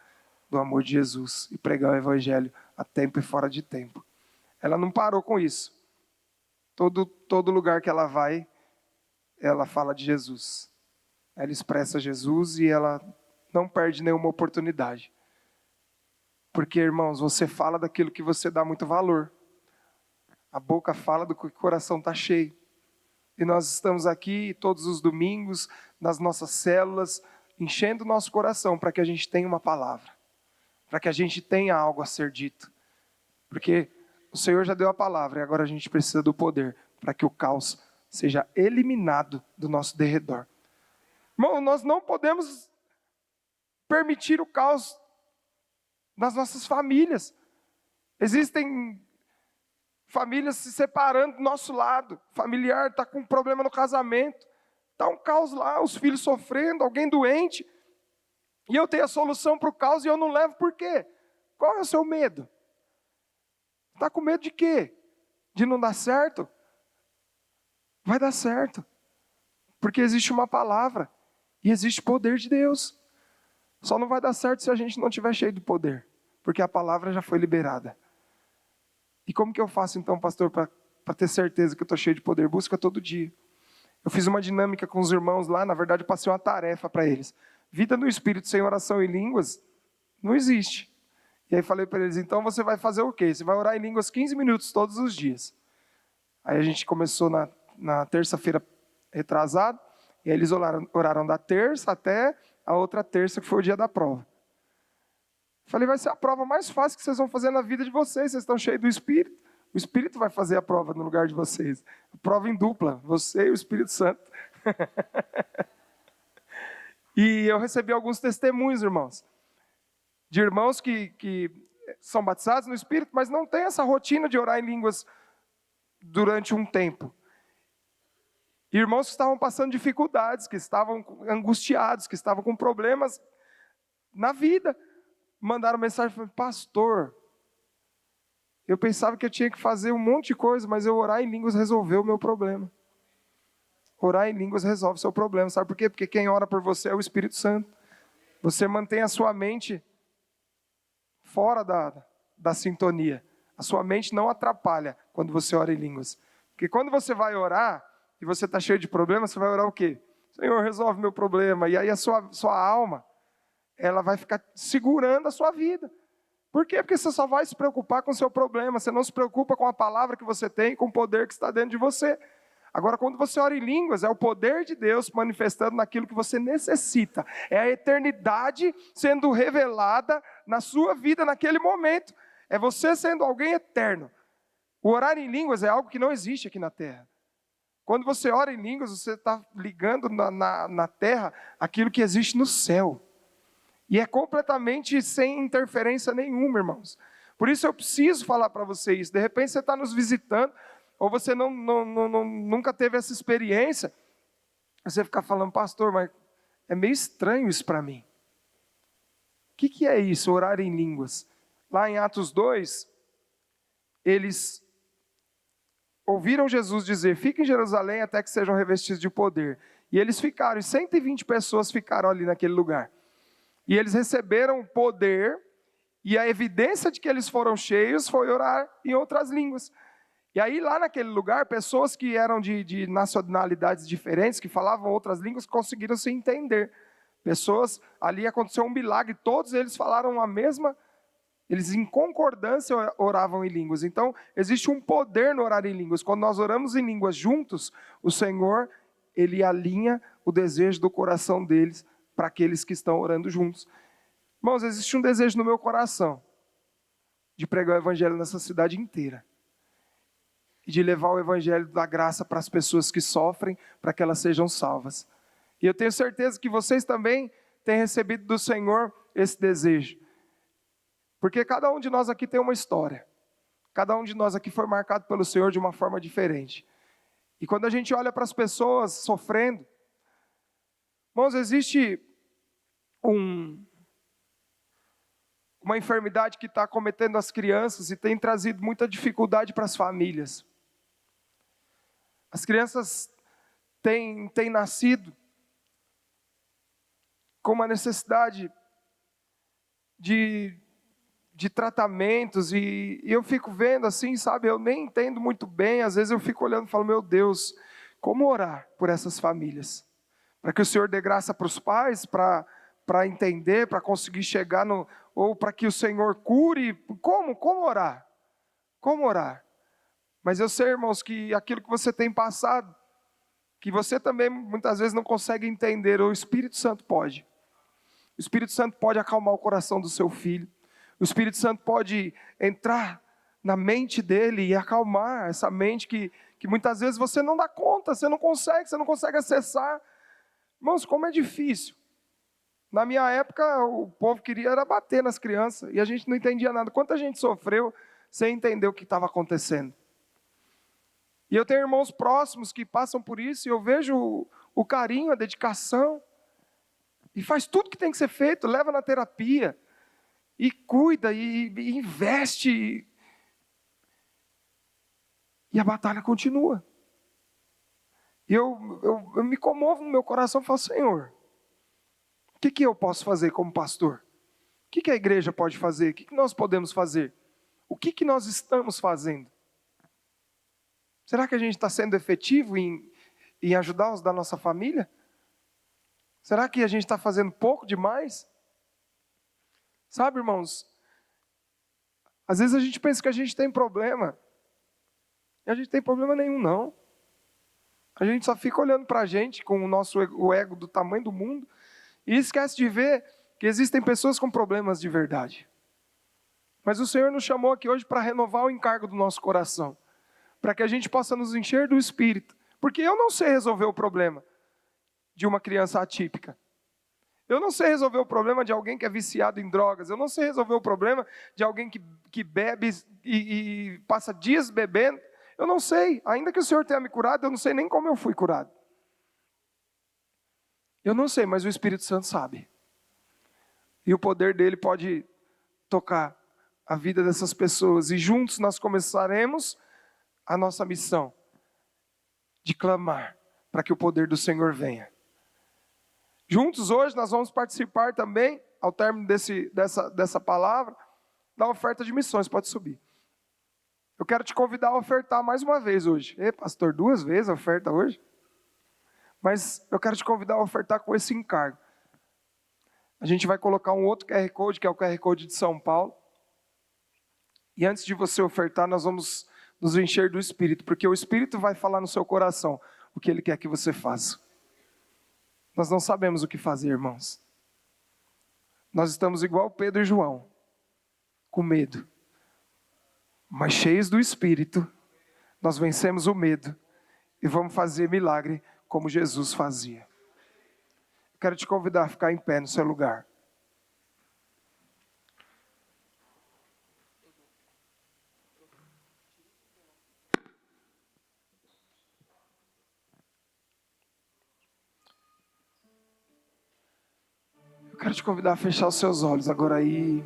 do amor de Jesus, e pregar o evangelho a tempo e fora de tempo. Ela não parou com isso. Todo lugar que ela vai, ela fala de Jesus. Ela expressa Jesus e ela não perde nenhuma oportunidade. Porque, irmãos, você fala daquilo que você dá muito valor. A boca fala do que o coração está cheio. E nós estamos aqui todos os domingos, nas nossas células, enchendo o nosso coração para que a gente tenha uma palavra. Para que a gente tenha algo a ser dito. Porque o Senhor já deu a palavra e agora a gente precisa do poder para que o caos seja eliminado do nosso derredor. Irmão, nós não podemos permitir o caos nas nossas famílias. Existem famílias se separando do nosso lado. Familiar está com um problema no casamento. Está um caos lá, os filhos sofrendo, alguém doente. E eu tenho a solução para o caos e eu não levo por quê? Qual é o seu medo? Está com medo de quê? De não dar certo? Vai dar certo. Porque existe uma palavra. E existe poder de Deus. Só não vai dar certo se a gente não estiver cheio de poder. Porque a palavra já foi liberada. E como que eu faço então, pastor, para ter certeza que eu estou cheio de poder? Busca todo dia. Eu fiz uma dinâmica com os irmãos lá. Na verdade, eu passei uma tarefa para eles. Vida no Espírito sem oração em línguas não existe. E aí falei para eles, então você vai fazer o quê? Você vai orar em línguas 15 minutos todos os dias. Aí a gente começou na terça-feira retrasada, e aí eles oraram da terça até a outra terça, que foi o dia da prova. Falei, vai ser a prova mais fácil que vocês vão fazer na vida de vocês, vocês estão cheios do Espírito. O Espírito vai fazer a prova no lugar de vocês. Prova em dupla, você e o Espírito Santo. E eu recebi alguns testemunhos, irmãos. de irmãos que são batizados no Espírito, mas não tem essa rotina de orar em línguas durante um tempo. Irmãos que estavam passando dificuldades, que estavam angustiados, que estavam com problemas na vida, mandaram mensagem, falaram: pastor, eu pensava que eu tinha que fazer um monte de coisa, mas eu orar em línguas resolveu o meu problema. Orar em línguas resolve o seu problema, sabe por quê? Porque quem ora por você é o Espírito Santo. Você mantém a sua mente fora da sintonia. A sua mente não atrapalha quando você ora em línguas. Porque quando você vai orar, e você está cheio de problemas, você vai orar o quê? Senhor, resolve meu problema. E aí a sua alma, ela vai ficar segurando a sua vida. Por quê? Porque você só vai se preocupar com o seu problema. Você não se preocupa com a palavra que você tem, com o poder que está dentro de você. Agora, quando você ora em línguas, é o poder de Deus manifestando naquilo que você necessita. É a eternidade sendo revelada na sua vida naquele momento. É você sendo alguém eterno. O orar em línguas é algo que não existe aqui na terra. Quando você ora em línguas, você está ligando na terra aquilo que existe no céu. E é completamente sem interferência nenhuma, irmãos. Por isso eu preciso falar para você isso. De repente você está nos visitando, ou você nunca teve essa experiência. Você fica falando: pastor, mas é meio estranho isso para mim. O que é isso, orar em línguas? Lá em Atos 2, eles ouviram Jesus dizer: fiquem em Jerusalém até que sejam revestidos de poder. E eles ficaram, e 120 pessoas ficaram ali naquele lugar. E eles receberam poder, e a evidência de que eles foram cheios foi orar em outras línguas. E aí lá naquele lugar, pessoas que eram de nacionalidades diferentes, que falavam outras línguas, conseguiram se entender. Pessoas, ali aconteceu um milagre, todos eles falaram a mesma, eles em concordância oravam em línguas. Então, existe um poder no orar em línguas. Quando nós oramos em línguas juntos, o Senhor, Ele alinha o desejo do coração deles para aqueles que estão orando juntos. Irmãos, existe um desejo no meu coração de pregar o Evangelho nessa cidade inteira. E de levar o Evangelho da graça para as pessoas que sofrem, para que elas sejam salvas. E eu tenho certeza que vocês também têm recebido do Senhor esse desejo. Porque cada um de nós aqui tem uma história. Cada um de nós aqui foi marcado pelo Senhor de uma forma diferente. E quando a gente olha para as pessoas sofrendo, irmãos, existe uma enfermidade que está acometendo as crianças e tem trazido muita dificuldade para as famílias. As crianças têm nascido com uma necessidade de tratamentos, e eu fico vendo assim, sabe, eu nem entendo muito bem, às vezes eu fico olhando e falo: meu Deus, como orar por essas famílias? Para que o Senhor dê graça para os pais, para entender, para conseguir chegar ou para que o Senhor cure. Como orar? Como orar? Mas eu sei, irmãos, que aquilo que você tem passado, que você também muitas vezes não consegue entender, o Espírito Santo pode. O Espírito Santo pode acalmar o coração do seu filho. O Espírito Santo pode entrar na mente dele e acalmar essa mente que muitas vezes você não dá conta, você não consegue acessar. Irmãos, como é difícil. Na minha época, o povo queria era bater nas crianças, e a gente não entendia nada. Quanta gente sofreu sem entender o que estava acontecendo. E eu tenho irmãos próximos que passam por isso, e eu vejo o carinho, a dedicação, e faz tudo que tem que ser feito, leva na terapia, e cuida, e investe, e a batalha continua. E eu me comovo no meu coração e falo: Senhor, o que eu posso fazer como pastor? O que a igreja pode fazer? O que nós podemos fazer? O que nós estamos fazendo? Será que a gente está sendo efetivo em ajudar os da nossa família? Será que a gente está fazendo pouco demais? Sabe, irmãos, às vezes a gente pensa que a gente tem problema. E a gente tem problema nenhum, não. A gente só fica olhando para a gente com o ego do tamanho do mundo e esquece de ver que existem pessoas com problemas de verdade. Mas o Senhor nos chamou aqui hoje para renovar o encargo do nosso coração, para que a gente possa nos encher do Espírito. Porque eu não sei resolver o problema de uma criança atípica. Eu não sei resolver o problema de alguém que é viciado em drogas. Eu não sei resolver o problema de alguém que bebe e passa dias bebendo. Eu não sei. Ainda que o Senhor tenha me curado, eu não sei nem como eu fui curado. Eu não sei, mas o Espírito Santo sabe. E o poder dele pode tocar a vida dessas pessoas. E juntos nós começaremos a nossa missão de clamar para que o poder do Senhor venha. Juntos hoje nós vamos participar também, ao término dessa palavra, da oferta de missões. Pode subir. Eu quero te convidar a ofertar mais uma vez hoje. Pastor, 2 vezes a oferta hoje? Mas eu quero te convidar a ofertar com esse encargo. A gente vai colocar um outro QR Code, que é o QR Code de São Paulo. E antes de você ofertar, nós vamos nos encher do Espírito, porque o Espírito vai falar no seu coração o que Ele quer que você faça. Nós não sabemos o que fazer, irmãos. Nós estamos igual Pedro e João, com medo. Mas cheios do Espírito, nós vencemos o medo e vamos fazer milagre como Jesus fazia. Eu quero te convidar a ficar em pé no seu lugar. Eu quero te convidar a fechar os seus olhos agora aí.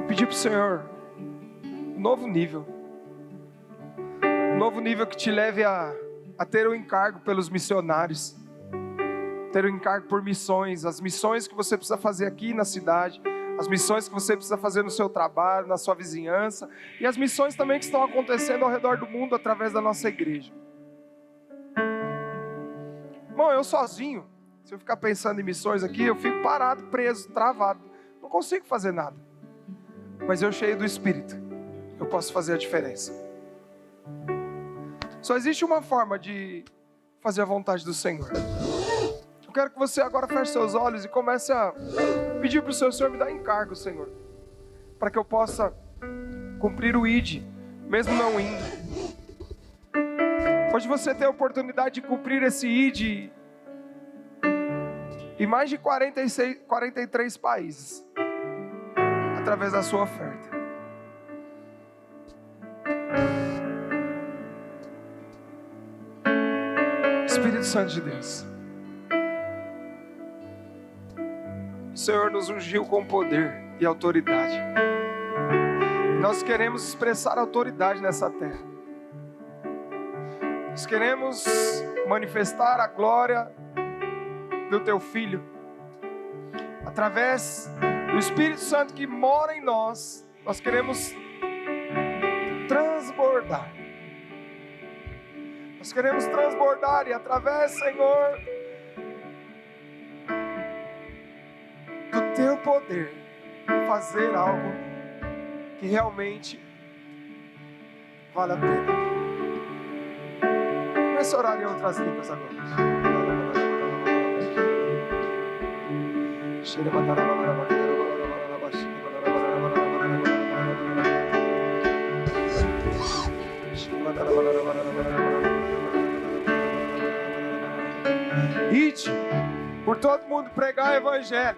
Pedir para o Senhor um novo nível. Um novo nível que te leve a ter o encargo pelos missionários. Ter o encargo por missões. As missões que você precisa fazer aqui na cidade. As missões que você precisa fazer no seu trabalho, na sua vizinhança. E as missões também que estão acontecendo ao redor do mundo através da nossa igreja. Irmão, eu sozinho, se eu ficar pensando em missões aqui, eu fico parado, preso, travado. Não consigo fazer nada. Mas eu cheio do Espírito, eu posso fazer a diferença. Só existe uma forma de fazer a vontade do Senhor. Eu quero que você agora feche seus olhos e comece a pedir para o Senhor me dar encargo, Senhor. Para que eu possa cumprir o ID, mesmo não indo. Hoje você tem a oportunidade de cumprir esse ID em mais de 43 países, através da sua oferta. Espírito Santo de Deus, o Senhor nos ungiu com poder e autoridade. Nós queremos expressar autoridade nessa terra. Nós queremos manifestar a glória do Teu Filho, através do Espírito Santo que mora em nós. Nós queremos transbordar. Nós queremos transbordar e através, Senhor, do Teu poder, fazer algo que realmente vale a pena. Comece a orar em outras línguas agora. Ide por todo mundo pregar o Evangelho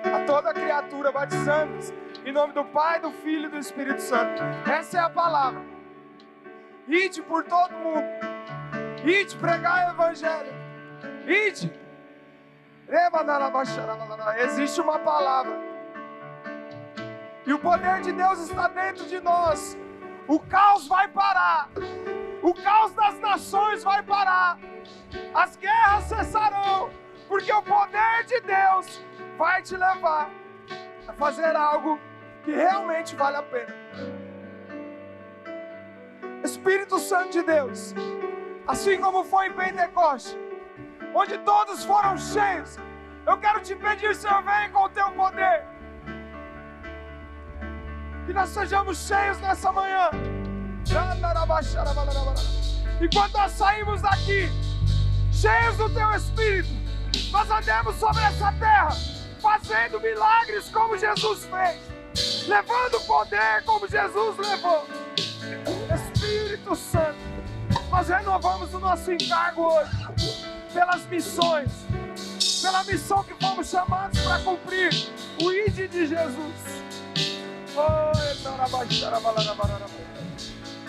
a toda criatura, batizando-os em nome do Pai, do Filho e do Espírito Santo. Essa é a palavra. Ide por todo mundo. Ide pregar o Evangelho. Ide. Existe uma palavra. E o poder de Deus está dentro de nós. O caos vai parar. O caos das nações vai parar. As guerras cessarão. Porque o poder de Deus vai te levar a fazer algo que realmente vale a pena. Espírito Santo de Deus, assim como foi em Pentecoste, onde todos foram cheios, eu quero te pedir, Senhor, vem com o Teu poder. Que nós sejamos cheios nessa manhã. Enquanto nós saímos daqui, cheios do Teu Espírito, nós andemos sobre essa terra, fazendo milagres como Jesus fez, levando poder como Jesus levou. Espírito Santo, nós renovamos o nosso encargo hoje, pelas missões, pela missão que fomos chamados para cumprir, o ID de Jesus. Oh,